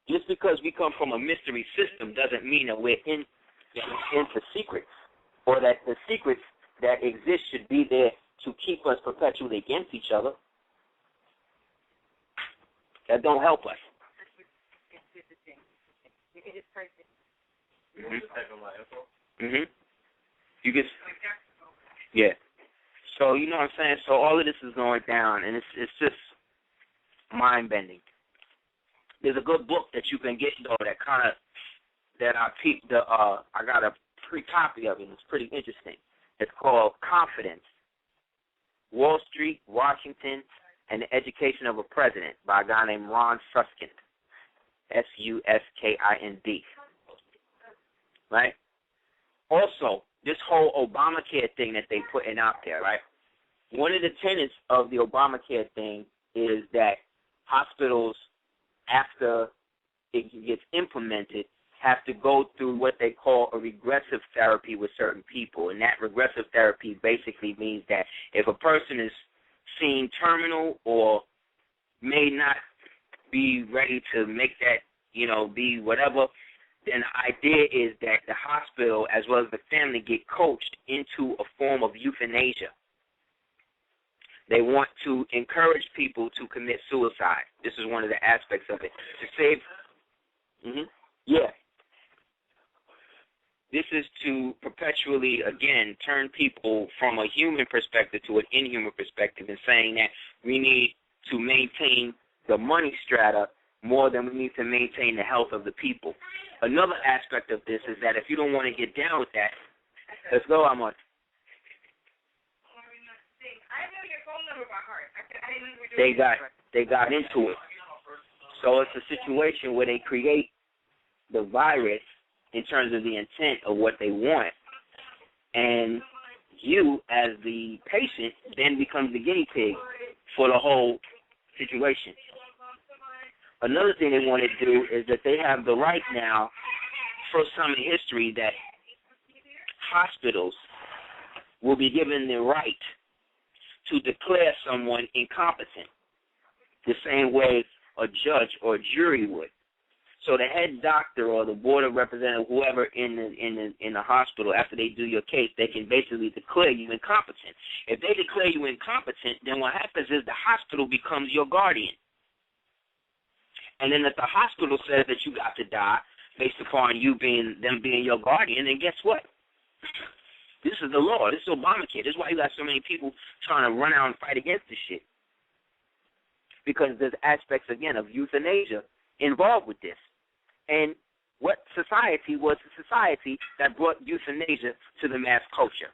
Just because we come from a mystery system doesn't mean that we're into secrets, or that the secrets that exist should be there to keep us perpetually against each other. That don't help us. You can just press it. You can. Yeah. So you know what I'm saying. So all of this is going down, and it's just mind bending. There's a good book that you can get though that I peeped. I got a free copy of it. It's pretty interesting. It's called Confidence: Wall Street, Washington, and the Education of a President by a guy named Ron Suskind. Suskind. Right? Also, this whole Obamacare thing that they putting out there, right? One of the tenets of the Obamacare thing is that hospitals, after it gets implemented, have to go through what they call a regressive therapy with certain people. And that regressive therapy basically means that if a person is seen terminal or may not be ready to make that, be whatever, then the idea is that the hospital as well as the family get coached into a form of euthanasia. They want to encourage people to commit suicide. This is one of the aspects of it. To save, yeah. This is to perpetually, again, turn people from a human perspective to an inhuman perspective, and saying that we need to maintain the money strata more than we need to maintain the health of the people. Another aspect of this is that if you don't want to get down with that, let's go, Ahmad. I know your phone number by heart. They got into it. So it's a situation where they create the virus in terms of the intent of what they want, and you, as the patient, then becomes the guinea pig for the whole situation. Another thing they want to do is that they have the right now, first time in history, that hospitals will be given the right to declare someone incompetent, the same way a judge or a jury would. So the head doctor or the board of representatives, whoever in the hospital, after they do your case, they can basically declare you incompetent. If they declare you incompetent, then what happens is the hospital becomes your guardian. And then if the hospital says that you got to die based upon them being your guardian, then guess what? This is the law. This is Obamacare. This is why you got so many people trying to run out and fight against this shit. Because there's aspects, again, of euthanasia involved with this. And what society was the society that brought euthanasia to the mass culture?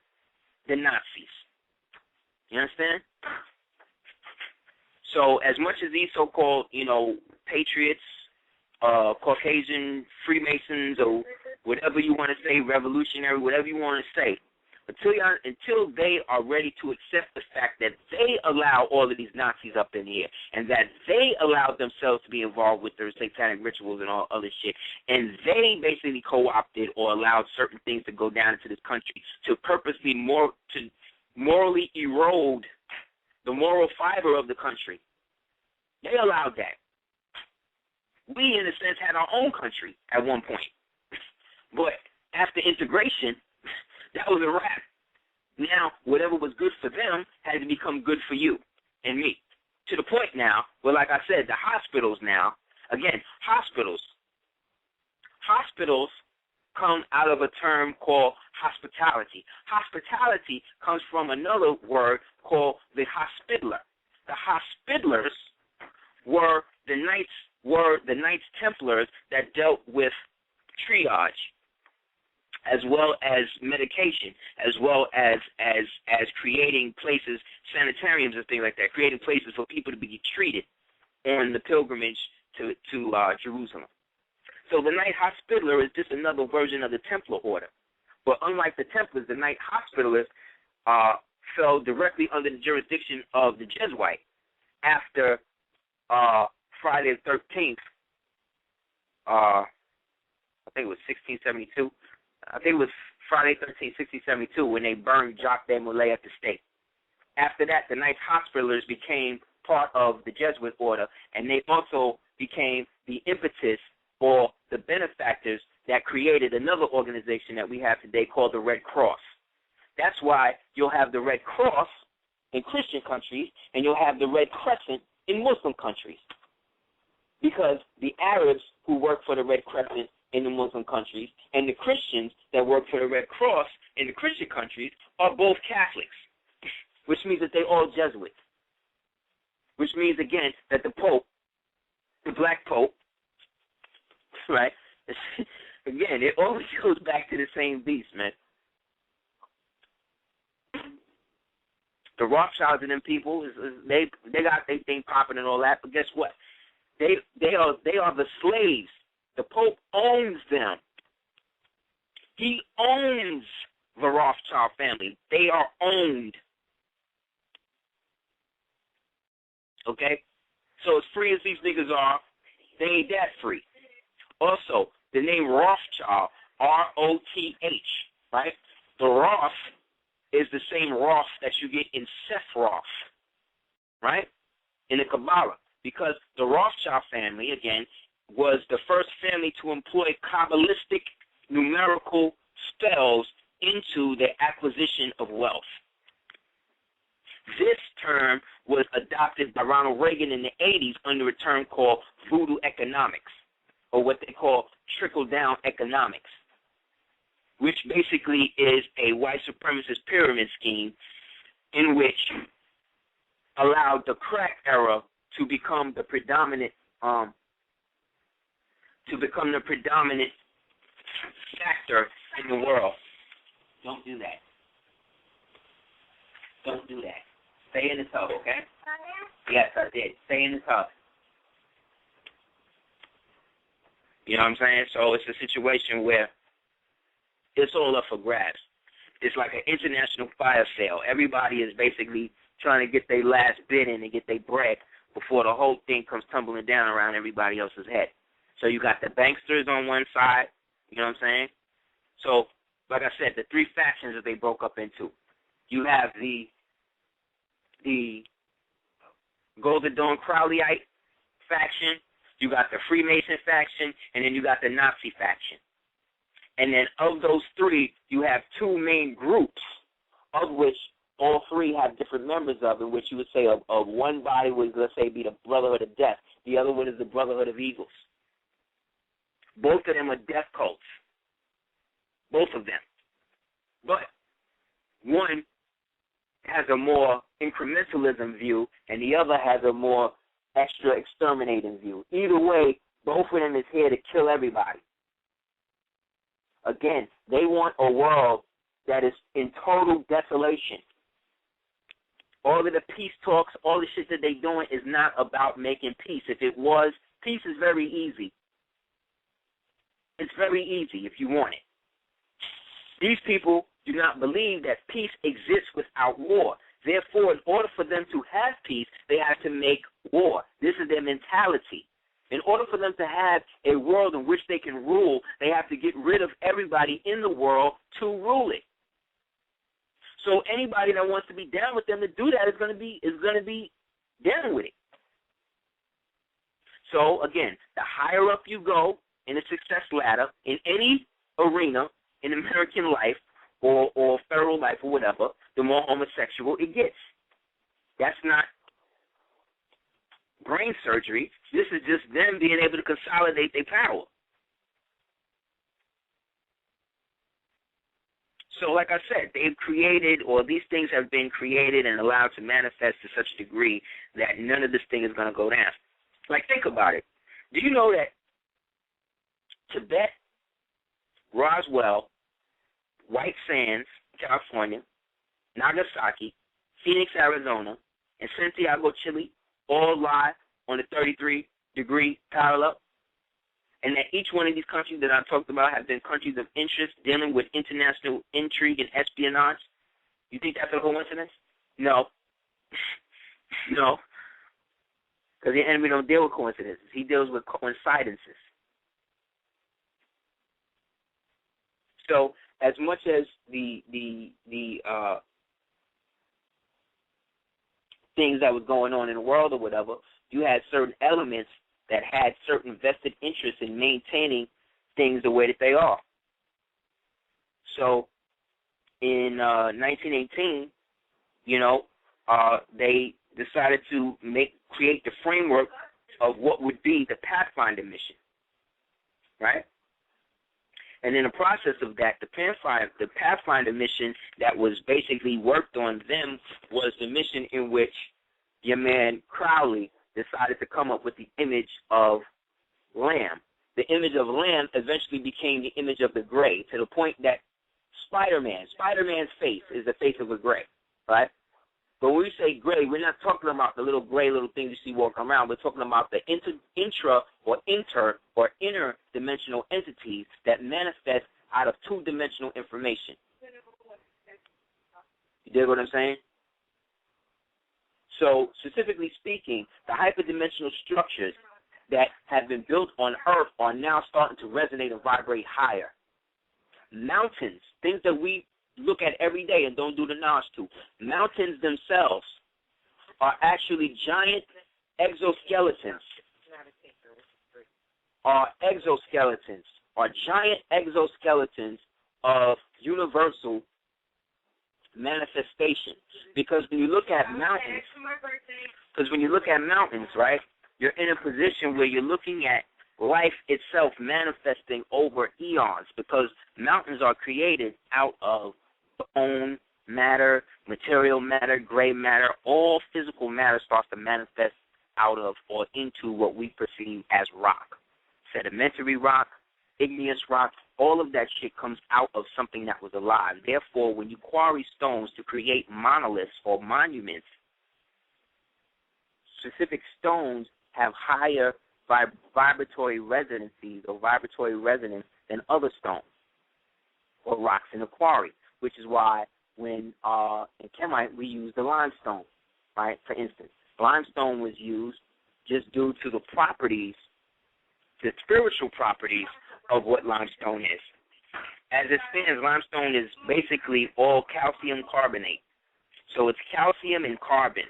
The Nazis. You understand? So as much as these so-called, patriots, Caucasian Freemasons, or whatever you want to say, revolutionary, whatever you want to say, until they are ready to accept the fact that they allow all of these Nazis up in here, and that they allowed themselves to be involved with their satanic rituals and all other shit, and they basically co-opted or allowed certain things to go down into this country to purposely morally erode the moral fiber of the country. They allowed that. We, in a sense, had our own country at one point. But after integration, that was a wrap. Now, whatever was good for them had to become good for you and me. To the point now where, like I said, the hospitals now, again, hospitals come out of a term called hospitality. Hospitality comes from another word called the hospitaller. The hospitallers were the Knights Templars that dealt with triage, as well as medication, as well as creating places, sanitariums and things like that, creating places for people to be treated on the pilgrimage to Jerusalem. So the Knight Hospitaller is just another version of the Templar order. But unlike the Templars, the Knight Hospitallers fell directly under the jurisdiction of the Jesuit after Friday the 13th, I think it was 1672. I think it was Friday 13th, 1672, when they burned Jacques de Molay at the stake. After that, the Knights Hospitallers became part of the Jesuit order, and they also became the impetus or the benefactors that created another organization that we have today called the Red Cross. That's why you'll have the Red Cross in Christian countries and you'll have the Red Crescent in Muslim countries. Because the Arabs who work for the Red Crescent in the Muslim countries and the Christians that work for the Red Cross in the Christian countries are both Catholics, which means that they're all Jesuits, which means, again, that the Pope, the Black Pope, right, again, it always goes back to the same beast, man. The Rothschilds and them people, they got their thing popping and all that, but guess what? They are the slaves. The Pope owns them. He owns the Rothschild family. They are owned. Okay? So as free as these niggas are, they ain't that free. Also, the name Rothschild, R-O-T-H, right? The Roth is the same Roth that you get in Sephiroth, right? In the Kabbalah. Because the Rothschild family, again, was the first family to employ Kabbalistic numerical spells into the acquisition of wealth. This term was adopted by Ronald Reagan in the 80s under a term called voodoo economics, or what they call trickle-down economics, which basically is a white supremacist pyramid scheme in which allowed the crack era to become the predominant factor in the world. Don't do that. Don't do that. Stay in the tub, okay? Yes, I did. Stay in the tub. You know what I'm saying? So it's a situation where it's all up for grabs. It's like an international fire sale. Everybody is basically trying to get their last bid in and get their bread before the whole thing comes tumbling down around everybody else's head. So you got the banksters on one side, you know what I'm saying? So, like I said, the three factions that they broke up into. You have the Golden Dawn Crowleyite faction, you got the Freemason faction, and then you got the Nazi faction. And then of those three, you have two main groups, of which all three have different members of, in which you would say of one body would, let's say, be the Brotherhood of Death. The other one is the Brotherhood of Eagles. Both of them are death cults. Both of them. But one has a more incrementalism view, and the other has a more extra exterminating view. Either way, both of them is here to kill everybody. Again, they want a world that is in total desolation. All of the peace talks, all the shit that they're doing is not about making peace. If it was, peace is very easy. It's very easy if you want it. These people do not believe that peace exists without war. Therefore, in order for them to have peace, they have to make war. This is their mentality. In order for them to have a world in which they can rule, they have to get rid of everybody in the world to rule it. So anybody that wants to be down with them to do that is going to be down with it. So again, the higher up you go in the success ladder in any arena in American life or federal life or whatever, the more homosexual it gets. That's not brain surgery. This is just them being able to consolidate their power. So like I said, they've created, or these things have been created and allowed to manifest to such a degree that none of this thing is going to go down. Like, think about it. Do you know that Tibet, Roswell, White Sands, California, Nagasaki, Phoenix, Arizona, and Santiago, Chile, all lie on the 33-degree parallel? And that each one of these countries that I talked about have been countries of interest dealing with international intrigue and espionage? You think that's a coincidence? No. No. Because the enemy don't deal with coincidences. He deals with coincidences. So as much as the things that was going on in the world or whatever, you had certain elements that had certain vested interests in maintaining things the way that they are. So in 1918, they decided to create the framework of what would be the Pathfinder mission, right? And in the process of that, the Pathfinder mission that was basically worked on them was the mission in which your man Crowley decided to come up with the image of Lamb. The image of Lamb eventually became the image of the gray, to the point that Spider-Man's face is the face of a gray, right? But when we say gray, we're not talking about the little gray little things you see walking around. We're talking about the inter-dimensional entities that manifest out of two-dimensional information. You dig what I'm saying? So, specifically speaking, the hyperdimensional structures that have been built on Earth are now starting to resonate and vibrate higher. Mountains, things that we look at every day and don't do the knowledge to, mountains themselves are actually giant exoskeletons. Giant exoskeletons of universal manifestation. Because when you look at mountains, right, you're in a position where you're looking at life itself manifesting over eons, because mountains are created out of bone, matter, material matter, gray matter. All physical matter starts to manifest out of or into what we perceive as rock. Sedimentary rock, igneous rock, all of that shit comes out of something that was alive. Therefore, when you quarry stones to create monoliths or monuments, specific stones have higher vibratory resonances or vibratory resonance than other stones or rocks in the quarry, which is why when in Kemite we use the limestone, right? For instance, limestone was used just due to the properties, the spiritual properties of what limestone is. As it stands, limestone is basically all calcium carbonate. So it's calcium and carbon,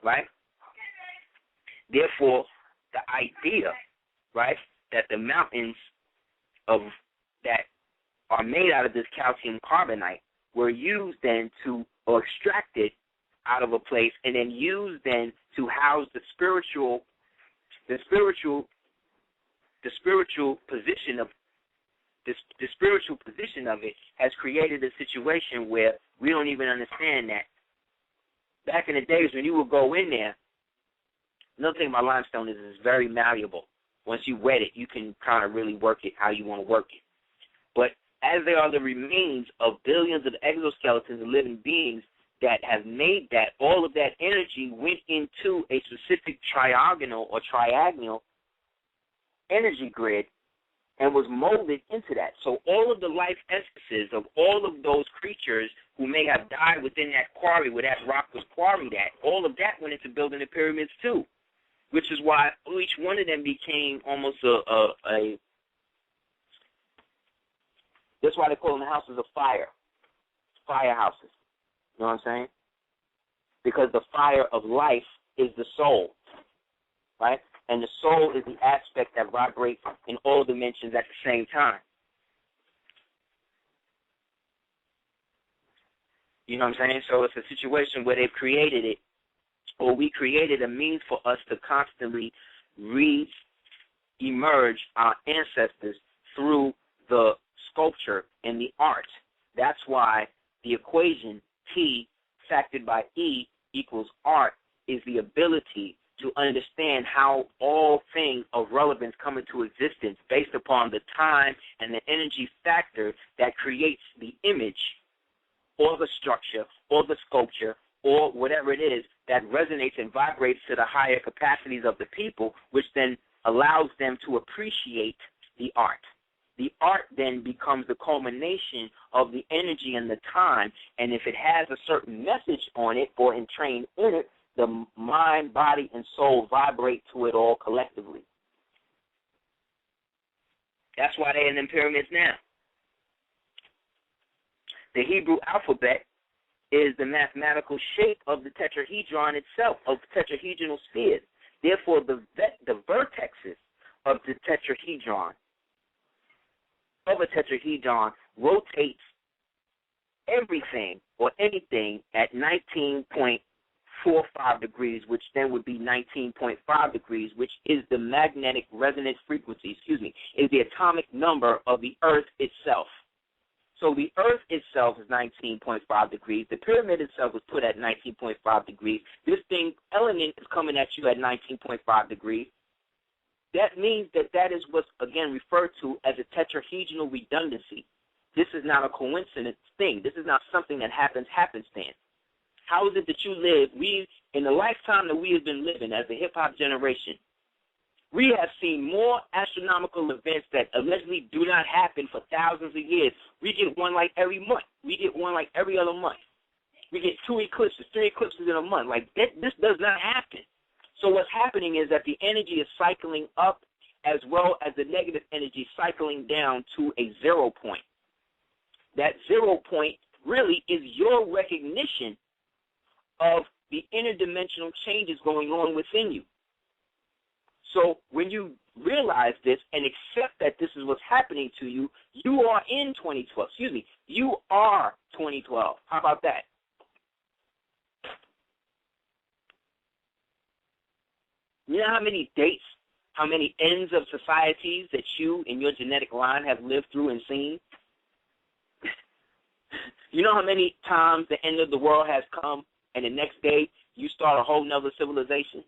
right? Therefore, the idea, right, that the mountains that are made out of this calcium carbonate were used then or extracted out of a place and then used then to house the spiritual position of the spiritual position of it has created a situation where we don't even understand that. Back in the days when you would go in there, another thing about limestone is it's very malleable. Once you wet it, you can kind of really work it how you want to work it. But as they are the remains of billions of exoskeletons and living beings that have made that, all of that energy went into a specific triagonal or triagonal energy grid and was molded into that. So all of the life essences of all of those creatures who may have died within that quarry where that rock was quarried at, all of that went into building the pyramids too, which is why each one of them became almost that's why they call them the houses of fire, firehouses. You know what I'm saying? Because the fire of life is the soul, right? And the soul is the aspect that vibrates in all dimensions at the same time. You know what I'm saying? So it's a situation where they've created it, or we created a means for us to constantly re-emerge our ancestors through the sculpture and the art. That's why the equation T factored by E equals art is the ability to understand how all things of relevance come into existence based upon the time and the energy factor that creates the image or the structure or the sculpture or whatever it is that resonates and vibrates to the higher capacities of the people, which then allows them to appreciate the art. The art then becomes the culmination of the energy and the time, and if it has a certain message on it or entrained in it, the mind, body, and soul vibrate to it all collectively. That's why they're in them pyramids now. The Hebrew alphabet is the mathematical shape of the tetrahedron itself, of tetrahedral spheres. Therefore, the vertexes of the tetrahedron rotates everything or anything at 19.45 degrees, which then would be 19.5 degrees, which is the magnetic resonance frequency, is the atomic number of the Earth itself. So the Earth itself is 19.5 degrees. The pyramid itself was put at 19.5 degrees. This thing, element, is coming at you at 19.5 degrees. That means that is what's, again, referred to as a tetrahedral redundancy. This is not a coincidence thing. This is not something that happens happenstance. How is it that you live? In the lifetime that we have been living as a hip-hop generation, we have seen more astronomical events that allegedly do not happen for thousands of years. We get one like every month. We get one like every other month. We get 2 eclipses, 3 eclipses in a month. Like, this does not happen. So what's happening is that the energy is cycling up as well as the negative energy cycling down to a 0 point. That 0 point really is your recognition of the interdimensional changes going on within you. So when you realize this and accept that this is what's happening to you, you are in 2012. You are 2012. How about that? You know how many dates, how many ends of societies that you in your genetic line have lived through and seen? You know how many times the end of the world has come and the next day you start a whole nother civilization?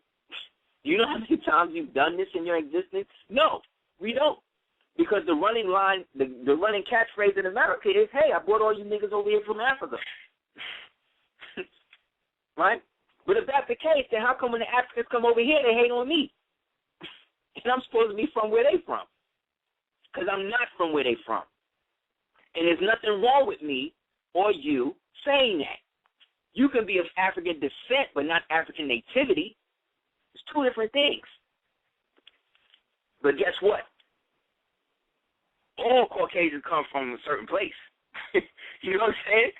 You know how many times you've done this in your existence? No, we don't. Because the running line, the running catchphrase in America is, hey, I brought all you niggas over here from Africa. Right? But if that's the case, then how come when the Africans come over here, they hate on me? And I'm supposed to be from where they from. Because I'm not from where they from. And there's nothing wrong with me or you saying that. You can be of African descent, but not African nativity. It's 2 different things. But guess what? All Caucasians come from a certain place. You know what I'm saying?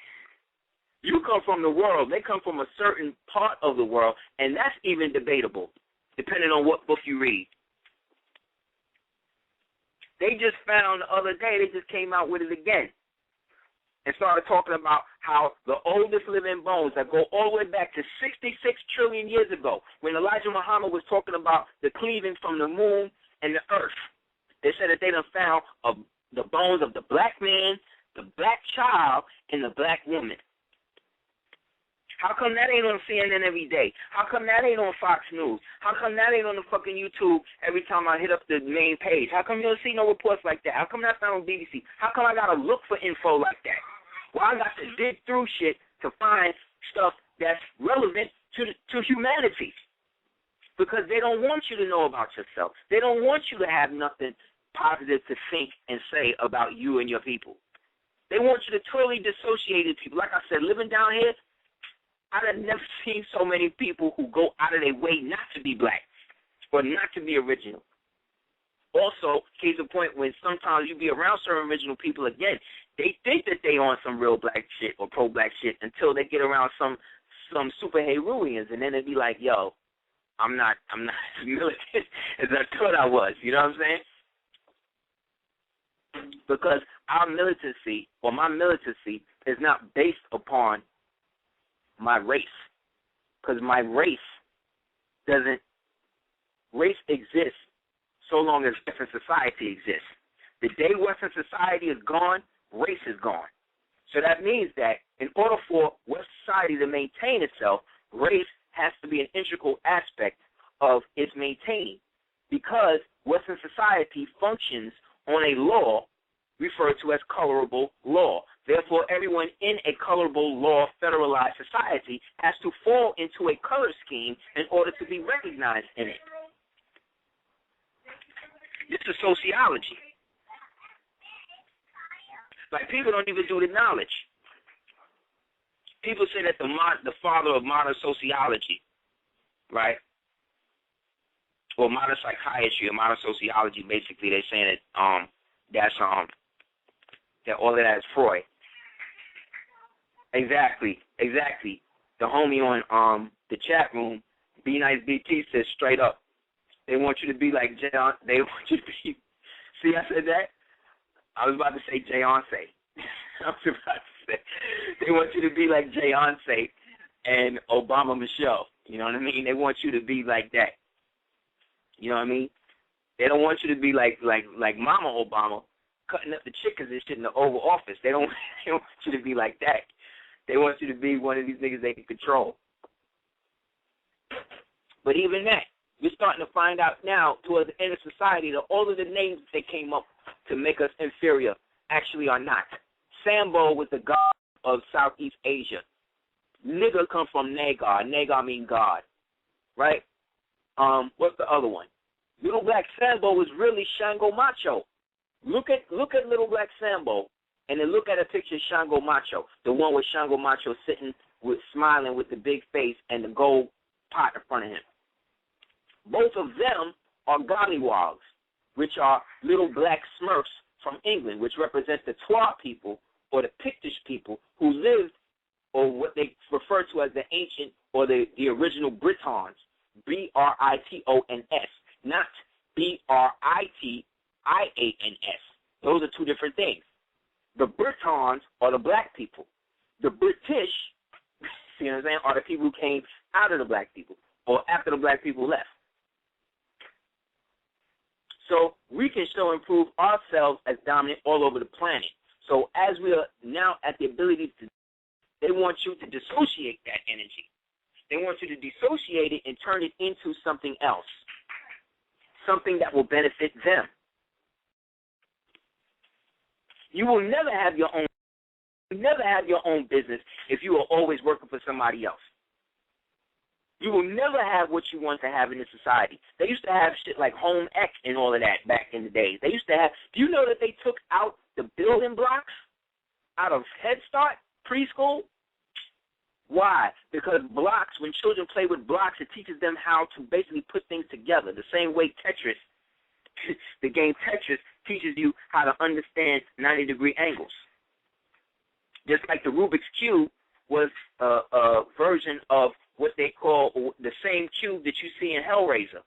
You come from the world. They come from a certain part of the world, and that's even debatable, depending on what book you read. They just found the other day, they just came out with it again and started talking about how the oldest living bones that go all the way back to 66 trillion years ago, when Elijah Muhammad was talking about the cleaving from the moon and the earth. They said that they done found the bones of the black man, the black child, and the black woman. How come that ain't on CNN every day? How come that ain't on Fox News? How come that ain't on the fucking YouTube every time I hit up the main page? How come you don't see no reports like that? How come that's not on BBC? How come I got to look for info like that? Well, I got to dig through shit to find stuff that's relevant to humanity. Because they don't want you to know about yourself. They don't want you to have nothing positive to think and say about you and your people. They want you to totally dissociate people. Like I said, living down here, I've never seen so many people who go out of their way not to be black or not to be original. Also, case in point, when sometimes you be around certain original people, again, they think that they on some real black shit or pro-black shit until they get around some super Heruians, and then they be like, yo, I'm not as militant as I thought I was. You know what I'm saying? Because our militancy, or my militancy, is not based upon my race, because my race exists so long as Western society exists. The day Western society is gone, race is gone. So that means that in order for Western society to maintain itself, race has to be an integral aspect of its maintaining, because Western society functions on a law referred to as colorable law. Therefore, everyone in a colorable law federalized society has to fall into a color scheme in order to be recognized in it. This is sociology. Like, people don't even do the knowledge. People say that the father of modern sociology, right, or modern psychiatry or modern sociology, basically, they're saying that that all of that is Freud. Exactly. The homie on the chat room, Be Nice BT, says straight up, They want you to be like John. They want you to be. See, I said that. I was about to say Beyonce. I was about to say they want you to be like Beyonce and Obama Michelle. You know what I mean? They want you to be like that. You know what I mean? They don't want you to be like Mama Obama, cutting up the chickens and shit in the Oval Office. They don't want you to be like that. They want you to be one of these niggas they can control. But even that, we're starting to find out now towards the end of society that all of the names they came up to make us inferior actually are not. Sambo was the god of Southeast Asia. Nigga come from Nagar. Nagar means God, right? What's the other one? Little Black Sambo was really Shango Macho. Look at Little Black Sambo, and then look at a picture of Shango Macho, the one with Shango Macho sitting with smiling with the big face and the gold pot in front of him. Both of them are gollywogs, which are little black smurfs from England, which represent the Twa people or the Pictish people who lived, or what they refer to as the ancient or the original Britons, Britons, not Brittians. Those are two different things. The Britons are the black people. The British, see what I'm saying, are the people who came out of the black people or after the black people left. So we can still improve ourselves as dominant all over the planet. So as we are now at the ability to, they want you to dissociate that energy. They want you to dissociate it and turn it into something else, something that will benefit them. You will never have your own. You never have your own business if you are always working for somebody else. You will never have what you want to have in this society. They used to have shit like home ec and all of that back in the days. They used to have, do you know that they took out the building blocks out of Head Start, preschool? Why? Because blocks, when children play with blocks, it teaches them how to basically put things together. The same way Tetris, the game Tetris, teaches you how to understand 90-degree angles. Just like the Rubik's Cube was a version of what they call the same cube that you see in Hellraiser.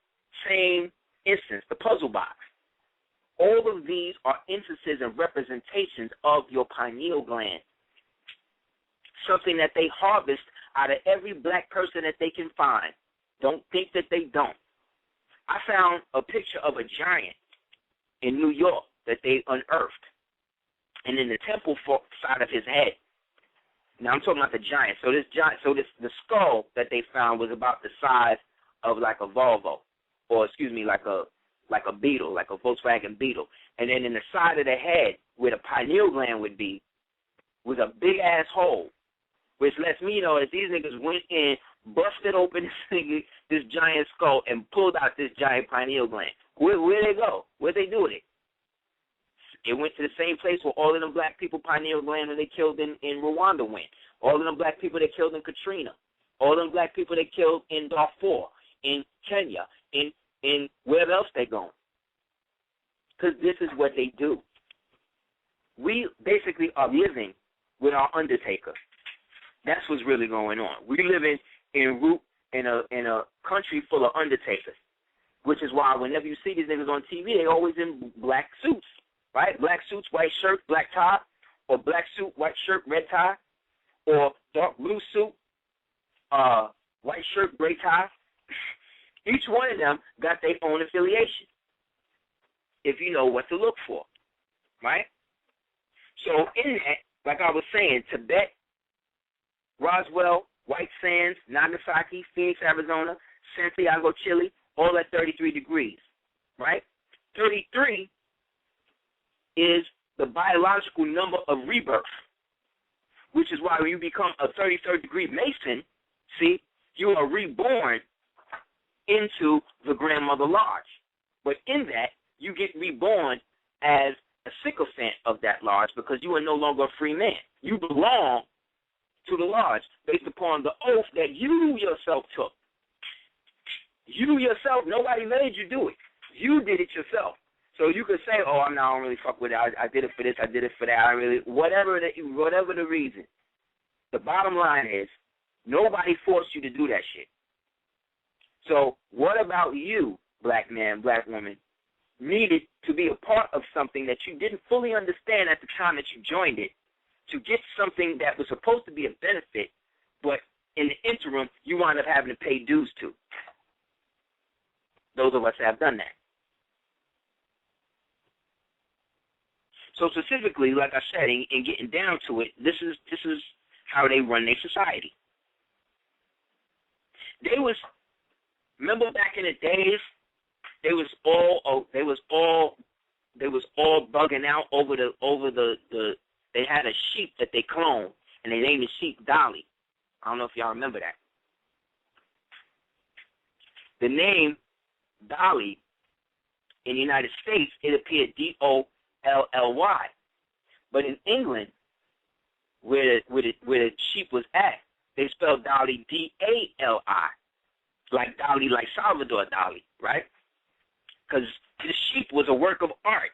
Same instance, the puzzle box. All of these are instances and representations of your pineal gland. Something that they harvest out of every black person that they can find. Don't think that they don't. I found a picture of a giant in New York that they unearthed. And in the temple side of his head. Now I'm talking about the giant. So the skull that they found was about the size of like a Volvo, or like a Beetle, like a Volkswagen Beetle. And then in the side of the head, where the pineal gland would be, was a big ass hole, which lets me know that these niggas went in, busted open this giant skull, and pulled out this giant pineal gland. Where'd they go? What'd they do with it? It went to the same place where all of them black people pineal gland that they killed in Rwanda went. All of them black people they killed in Katrina. All of them black people they killed in Darfur, in Kenya, in wherever else they going. Because this is what they do. We basically are living with our undertaker. That's what's really going on. We living in a country full of undertakers, which is why whenever you see these niggas on TV, they always in black suits. Right? Black suits, white shirt, black tie, or black suit, white shirt, red tie, or dark blue suit, white shirt, gray tie. Each one of them got their own affiliation, if you know what to look for, right? So in that, like I was saying, Tibet, Roswell, White Sands, Nagasaki, Phoenix, Arizona, Santiago, Chile, all at 33 degrees, right? 33 is the biological number of rebirth, which is why when you become a 33rd degree Mason, see, you are reborn into the grandmother lodge. But in that, you get reborn as a sycophant of that lodge because you are no longer a free man. You belong to the lodge based upon the oath that you yourself took. You yourself, nobody made you do it. You did it yourself. So you could say, oh, I don't really fuck with it. I did it for this. I did it for that. Whatever the reason. The bottom line is nobody forced you to do that shit. So what about you black man, black woman, needed to be a part of something that you didn't fully understand at the time that you joined it, to get something that was supposed to be a benefit, but in the interim, you wind up having to pay dues to. Those of us have done that. So specifically, like I said, in getting down to it, this is how they run their society. Remember back in the days, they was all bugging out over the they had a sheep that they cloned, and they named the sheep Dolly. I don't know if y'all remember that. The name Dolly in the United States, it appeared D-O-L-L-Y. But in England, where the sheep was at, they spelled Dolly D-A-L-I. Like Dolly, like Salvador Dali, right? Because the sheep was a work of art.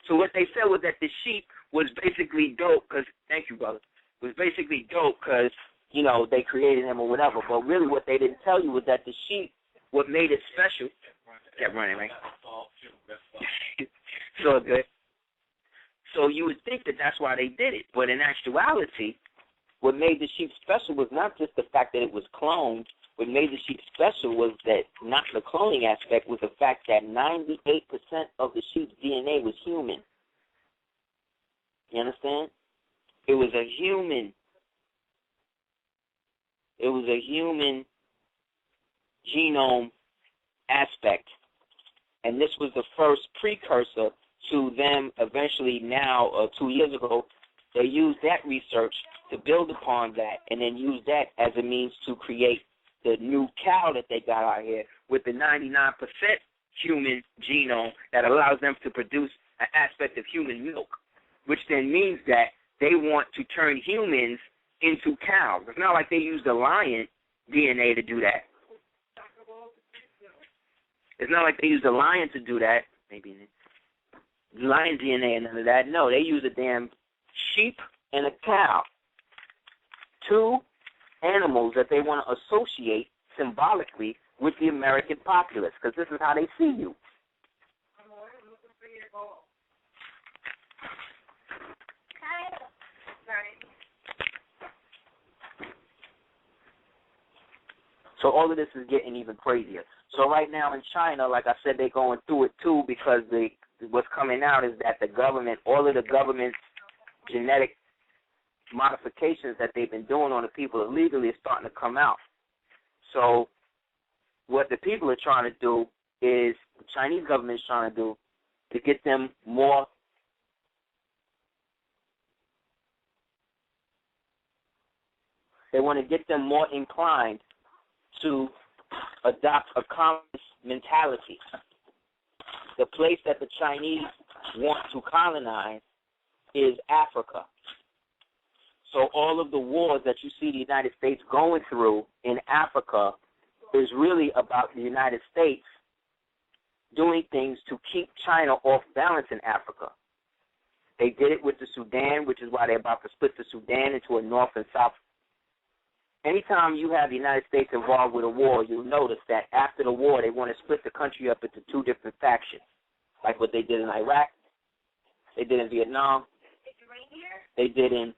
So what they said was that the sheep was basically dope because, thank you, brother, was basically dope because, you know, they created him or whatever. But really what they didn't tell you was that the sheep, what made it special, kept running, right? So good. So you would think that that's why they did it. But in actuality, what made the sheep special was not just the fact that it was cloned. What made the sheep special was that not the cloning aspect, was the fact that 98% of the sheep's DNA was human. You understand? It was a human. It was a human genome aspect. And this was the first precursor to them eventually now, 2 years ago, they used that research to build upon that and then use that as a means to create the new cow that they got out here with the 99% human genome that allows them to produce an aspect of human milk, which then means that they want to turn humans into cows. It's not like they used the lion DNA to do that. It's not like they used a lion to do that. Maybe lion DNA and none of that. No, they use a damn sheep and a cow. Two animals that they want to associate symbolically with the American populace, because this is how they see you. So all of this is getting even crazier. So right now in China, like I said, they're going through it too because what's coming out is that the government, all of the government's genetic modifications that they've been doing on the people illegally is starting to come out. So what the people are trying to do is, the Chinese government is trying to do, to get them more they want to get them more inclined to adopt a communist mentality. The place that the Chinese want to colonize is Africa. So all of the wars that you see the United States going through in Africa is really about the United States doing things to keep China off balance in Africa. They did it with the Sudan, which is why they're about to split the Sudan into a north and south. Anytime you have the United States involved with a war, you'll notice that after the war, they want to split the country up into two different factions, like what they did in Iraq, they did in Vietnam, they did in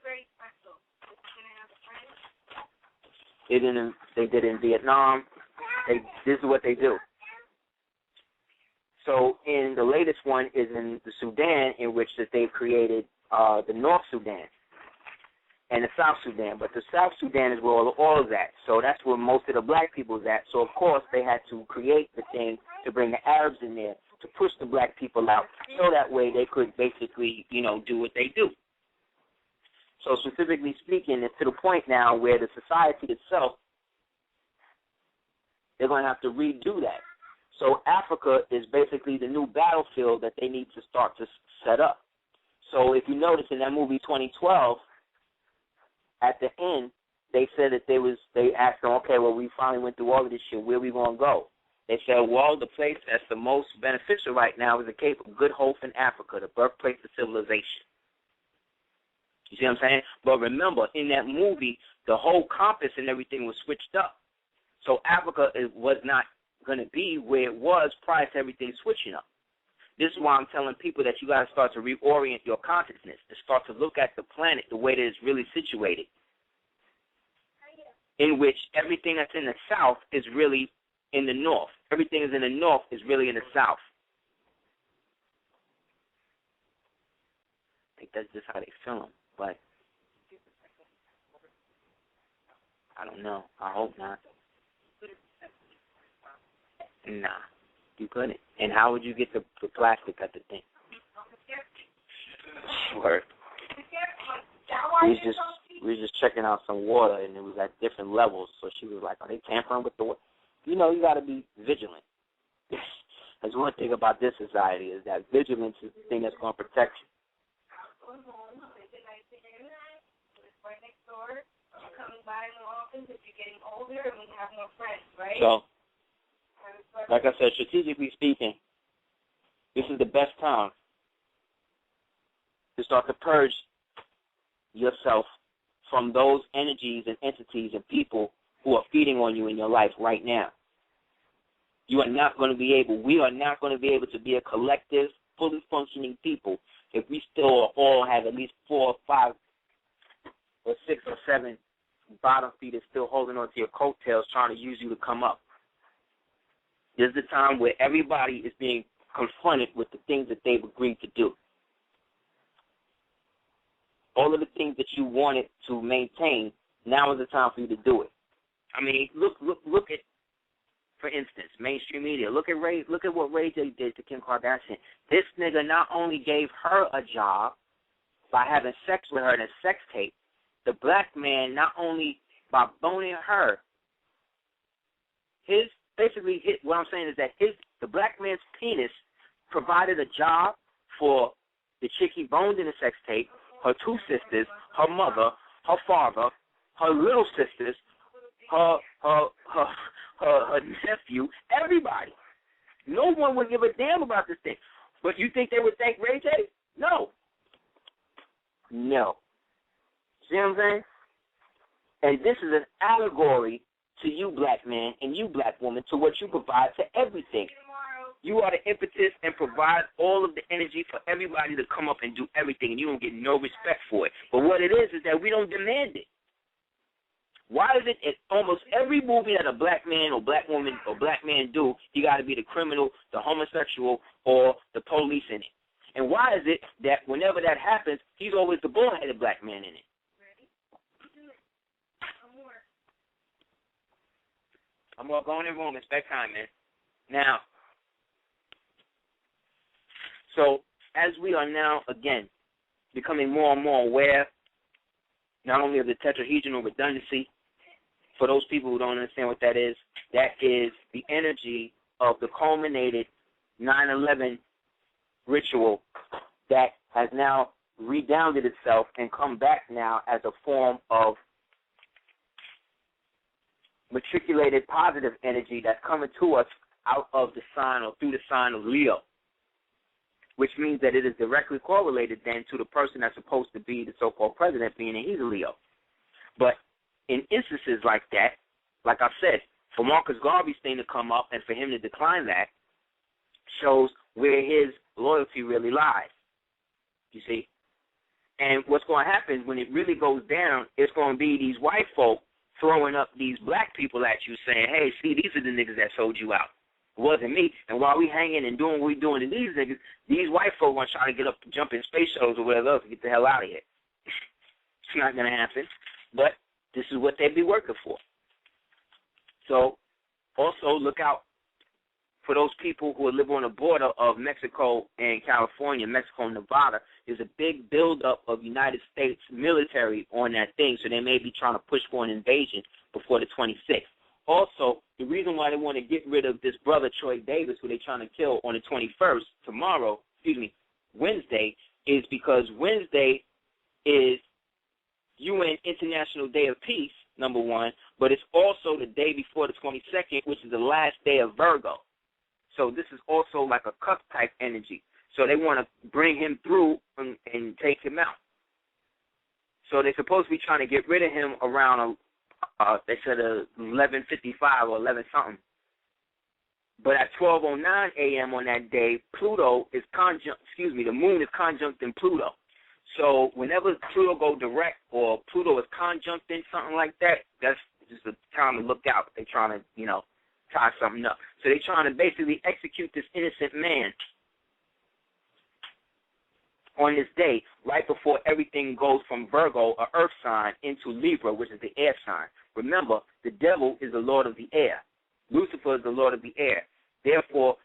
Vietnam. This is what they do. So in the latest one is in the Sudan, in which that they've created the North Sudan and the South Sudan. But the South Sudan is where all the oil is at. So that's where most of the black people is at. So, of course, they had to create the thing to bring the Arabs in there to push the black people out so that way they could basically, do what they do. So specifically speaking, it's to the point now where the society itself, they're going to have to redo that. So Africa is basically the new battlefield that they need to start to set up. So if you notice in that movie 2012, at the end, they said that they asked them, okay, well, we finally went through all of this shit. Where are we going to go? They said, well, the place that's the most beneficial right now is the Cape of Good Hope in Africa, the birthplace of civilization. You see what I'm saying? But remember, in that movie, the whole compass and everything was switched up. So Africa was not going to be where it was prior to everything switching up. This is why I'm telling people that you got to start to reorient your consciousness, to start to look at the planet the way that it's really situated, in which everything that's in the south is really in the north. Everything is in the north is really in the south. I think that's just how they feel them, but I don't know. I hope not. Nah, you couldn't. And how would you get the plastic at the thing? Word. We was just checking out some water, and it was at different levels. So she was like, "Are they tampering with the water?" You know, you got to be vigilant. That's one thing about this society, is that vigilance is the thing that's going to protect you. So, like I said, strategically speaking, this is the best time to start to purge yourself from those energies and entities and people who are feeding on you in your life right now. We are not going to be able to be a collective, fully functioning people if we still all have at least 4 or 5 or 6 or 7 bottom feeders still holding on to your coattails trying to use you to come up. This is the time where everybody is being confronted with the things that they've agreed to do. All of the things that you wanted to maintain, now is the time for you to do it. I mean, look at, for instance, mainstream media. Look at what Ray J did to Kim Kardashian. This nigga not only gave her a job by having sex with her in a sex tape, the black man not only by boning her, what I'm saying is that the black man's penis provided a job for the chick he boned in a sex tape, her 2 sisters, her mother, her father, her little sisters, her nephew, everybody. No one would give a damn about this thing. But you think they would thank Ray J? No. See what I'm saying? And this is an allegory to you, black man, and you, black woman, to what you provide to everything. You are the impetus and provide all of the energy for everybody to come up and do everything, and you don't get no respect for it. But what it is that we don't demand it. Why is it in almost every movie that a black man or black woman or black man do, you got to be the criminal, the homosexual, or the police in it? And why is it that whenever that happens, he's always the bullheaded black man in it? I'm all going in room. It's bedtime, man. Now, so as we are now, again, becoming more and more aware, not only of the tetrahedral redundancy, for those people who don't understand what that is the energy of the culminated 9/11 ritual that has now redounded itself and come back now as a form of matriculated positive energy that's coming to us out of the sign or through the sign of Leo, which means that it is directly correlated then to the person that's supposed to be the so-called president, being that he's a Leo. But in instances like that, like I said, for Marcus Garvey's thing to come up and for him to decline that shows where his loyalty really lies, you see. And what's going to happen when it really goes down, it's going to be these white folk throwing up these black people at you saying, hey, see, these are the niggas that sold you out. It wasn't me. And while we hanging and doing what we doing to these niggas, these white folk want to try to get up, jump in space shows or whatever else to get the hell out of here. It's not going to happen. But this is what they'd be working for. So also look out for those people who live on the border of Mexico and California, Mexico and Nevada. There's a big buildup of United States military on that thing, so they may be trying to push for an invasion before the 26th. Also, the reason why they want to get rid of this brother Troy Davis, who they're trying to kill on the 21st, Wednesday, is because Wednesday is UN International Day of Peace, number one, but it's also the day before the 22nd, which is the last day of Virgo. So this is also like a cup type energy. So they want to bring him through and take him out. So they're supposed to be trying to get rid of him around, they said 11:55 or 11 something. But at 12:09 a.m. on that day, the moon is conjunct in Pluto. So whenever Pluto go direct or Pluto is conjunct in something like that, that's just a time to look out. They're trying to, tie something up. So they're trying to basically execute this innocent man on this day, right before everything goes from Virgo, a earth sign, into Libra, which is the air sign. Remember, the devil is the lord of the air. Lucifer is the lord of the air. Therefore,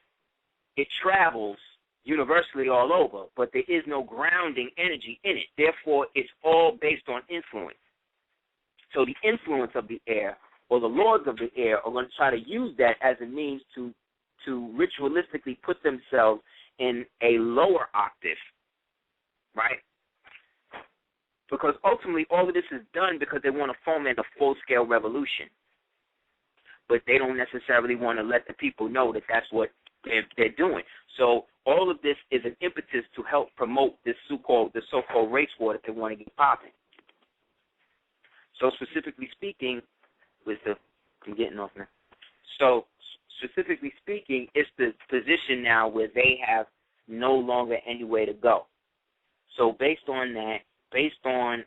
it travels universally all over, but there is no grounding energy in it. Therefore, it's all based on influence. So the influence of the air, or the lords of the air, are going to try to use that as a means to ritualistically put themselves in a lower octave, right? Because ultimately all of this is done because they want to foment a full-scale revolution. But they don't necessarily want to let the people know that that's what they're doing. So all of this is an impetus to help promote the so-called race war that they want to get popping. So specifically speaking, I'm getting off now. So specifically speaking, it's the position now where they have no longer any way to go. So based on that, based on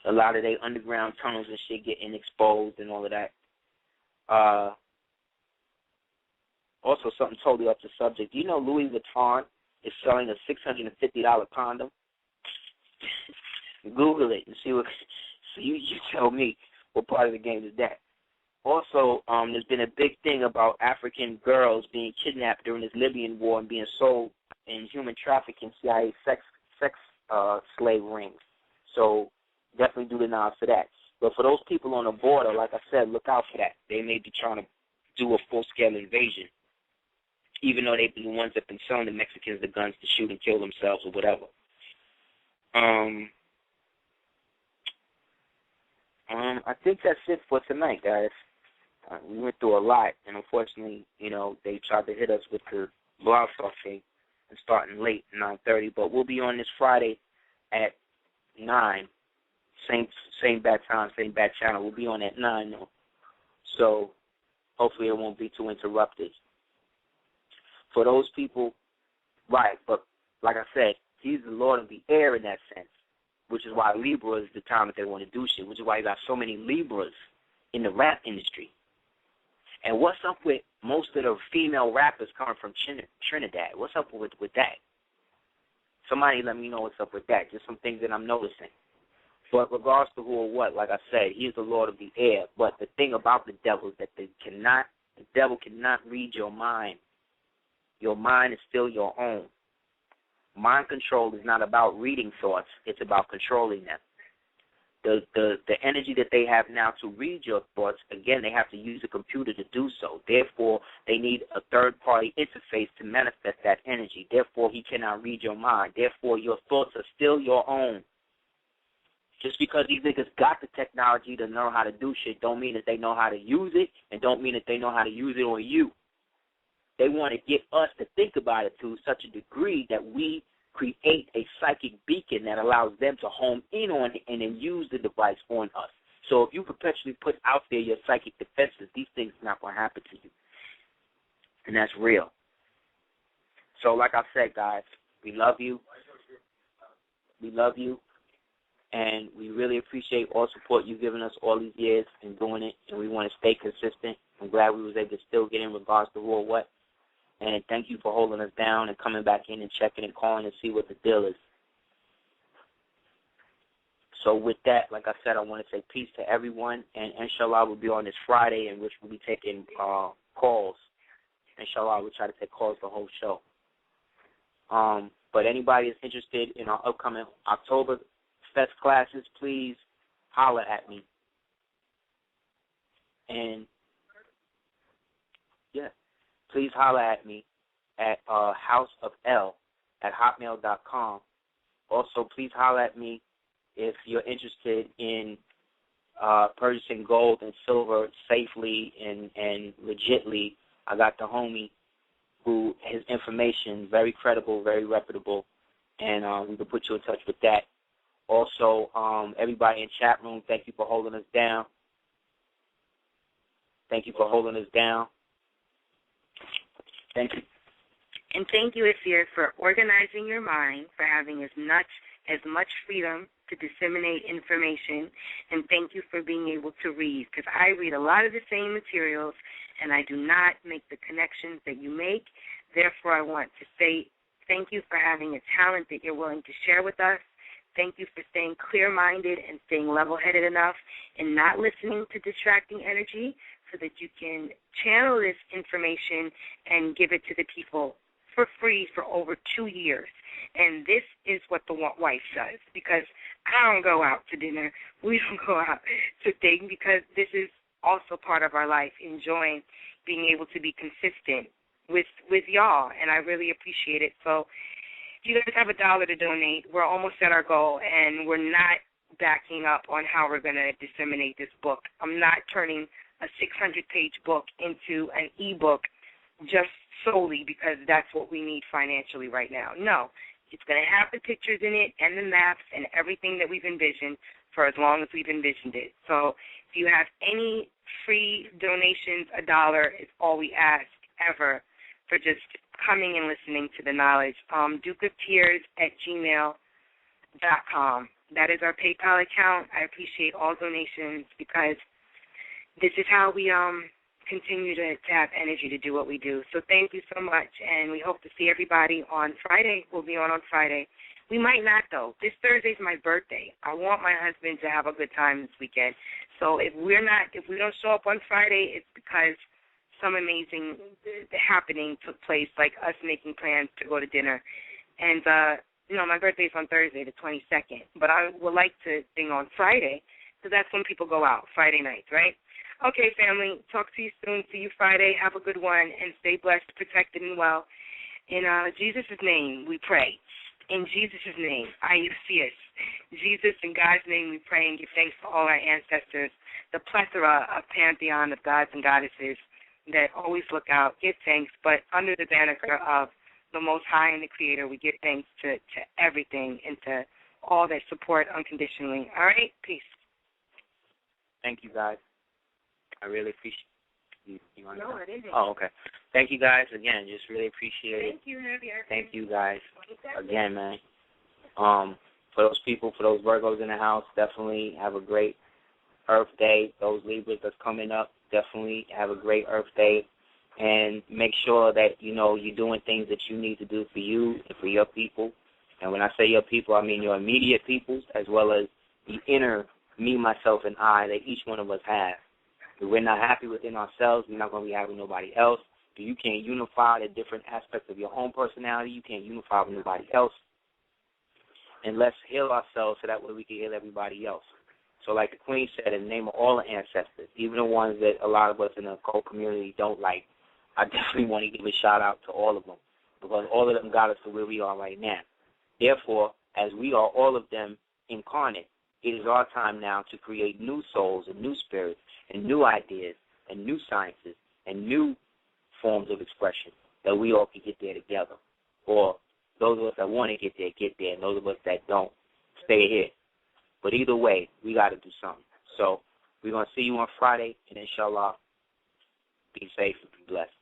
a lot of their underground tunnels and shit getting exposed and all of that. Also, something totally off the subject. Do you know Louis Vuitton is selling a $650 condom? Google it and see what. So you tell me what part of the game is that. Also, there's been a big thing about African girls being kidnapped during this Libyan war and being sold in human trafficking, CIA sex slave rings. So definitely do the nod for that. But for those people on the border, like I said, look out for that. They may be trying to do a full-scale invasion, even though they've been the ones that have been selling the Mexicans the guns to shoot and kill themselves or whatever. I think that's it for tonight, guys. We went through a lot, and unfortunately, they tried to hit us with the blog talk thing and starting late, 9:30. But we'll be on this Friday at 9. Same bad time, same bad channel. We'll be on at 9, though. So hopefully it won't be too interrupted. For those people, right, but like I said, he's the lord of the air in that sense, which is why Libra is the time that they want to do shit, which is why you got so many Libras in the rap industry. And what's up with most of the female rappers coming from Trinidad? What's up with that? Somebody let me know what's up with that. Just some things that I'm noticing. But regards to who or what, like I said, he's the lord of the air. But the thing about the devil is that the devil cannot read your mind. Your mind is still your own. Mind control is not about reading thoughts. It's about controlling them. The energy that they have now to read your thoughts, again, they have to use a computer to do so. Therefore, they need a third-party interface to manifest that energy. Therefore, he cannot read your mind. Therefore, your thoughts are still your own. Just because these niggas got the technology to know how to do shit don't mean that they know how to use it and don't mean that they know how to use it on you. They want to get us to think about it to such a degree that we create a psychic beacon that allows them to home in on it and then use the device on us. So if you perpetually put out there your psychic defenses, these things are not going to happen to you. And that's real. So like I said, guys, we love you. We love you. And we really appreciate all support you've given us all these years in doing it. And we want to stay consistent. I'm glad we was able to still get in regards to who or what. And thank you for holding us down and coming back in and checking and calling and see what the deal is. So with that, like I said, I want to say peace to everyone. And inshallah, we'll be on this Friday in which we'll be taking calls. Inshallah, we'll try to take calls the whole show. But anybody that's interested in our upcoming October Fest classes, please holler at me. And, yeah. Please holler at me at houseofl@hotmail.com. Also, please holler at me if you're interested in purchasing gold and silver safely and legitly. I got the homie who his information very credible, very reputable, and we can put you in touch with that. Also, everybody in chat room, thank you for holding us down. Thank you for holding us down. Thank you. And thank you, Aseer, for organizing your mind, for having as much freedom to disseminate information, and thank you for being able to read, because I read a lot of the same materials, and I do not make the connections that you make. Therefore, I want to say thank you for having a talent that you're willing to share with us. Thank you for staying clear-minded and staying level-headed enough and not listening to distracting energy so that you can channel this information and give it to the people for free for over 2 years. And this is what the wife does, because I don't go out to dinner. We don't go out to things, because this is also part of our life, enjoying being able to be consistent with y'all, and I really appreciate it. So if you guys have $1 to donate, we're almost at our goal, and we're not backing up on how we're going to disseminate this book. I'm not turning a 600-page book into an e-book just solely because that's what we need financially right now. No, it's going to have the pictures in it and the maps and everything that we've envisioned for as long as we've envisioned it. So if you have any free donations, $1 is all we ask ever for just coming and listening to the knowledge. dukeoftears@gmail.com. That is our PayPal account. I appreciate all donations, because this is how we continue to have energy to do what we do. So thank you so much, and we hope to see everybody on Friday. We'll be on Friday. We might not, though. This Thursday's my birthday. I want my husband to have a good time this weekend. So if we don't show up on Friday, it's because some amazing happening took place, like us making plans to go to dinner. And, my birthday's on Thursday, the 22nd. But I would like to sing on Friday, because that's when people go out, Friday nights, right? Okay, family, talk to you soon. See you Friday. Have a good one, and stay blessed, protected, and well. In Jesus' name we pray. In Jesus' name, Ayusias. Jesus, in God's name we pray and give thanks to all our ancestors, the plethora of pantheon of gods and goddesses that always look out, give thanks, but under the banner of the Most High and the Creator, we give thanks to everything and to all that support unconditionally. All right? Peace. Thank you, guys. I really appreciate you. No, I didn't. Oh, okay. Thank you, guys. Again, just really appreciate it. Thank you, Javier. Thank you, guys. Again, man. For those people, for those Virgos in the house, definitely have a great Earth Day. Those Libras that's coming up, definitely have a great Earth Day. And make sure that, you're doing things that you need to do for you and for your people. And when I say your people, I mean your immediate peoples, as well as the inner me, myself, and I that each one of us have. If we're not happy within ourselves, we're not going to be happy with nobody else. If you can't unify the different aspects of your own personality, you can't unify with nobody else. And let's heal ourselves so that way we can heal everybody else. So like the Queen said, in the name of all the ancestors, even the ones that a lot of us in the occult community don't like, I definitely want to give a shout-out to all of them, because all of them got us to where we are right now. Therefore, as we are all of them incarnate, it is our time now to create new souls and new spirits and new ideas and new sciences and new forms of expression that we all can get there together. Or those of us that want to get there, and those of us that don't, stay here. But either way, we got to do something. So we're going to see you on Friday, and inshallah, be safe and be blessed.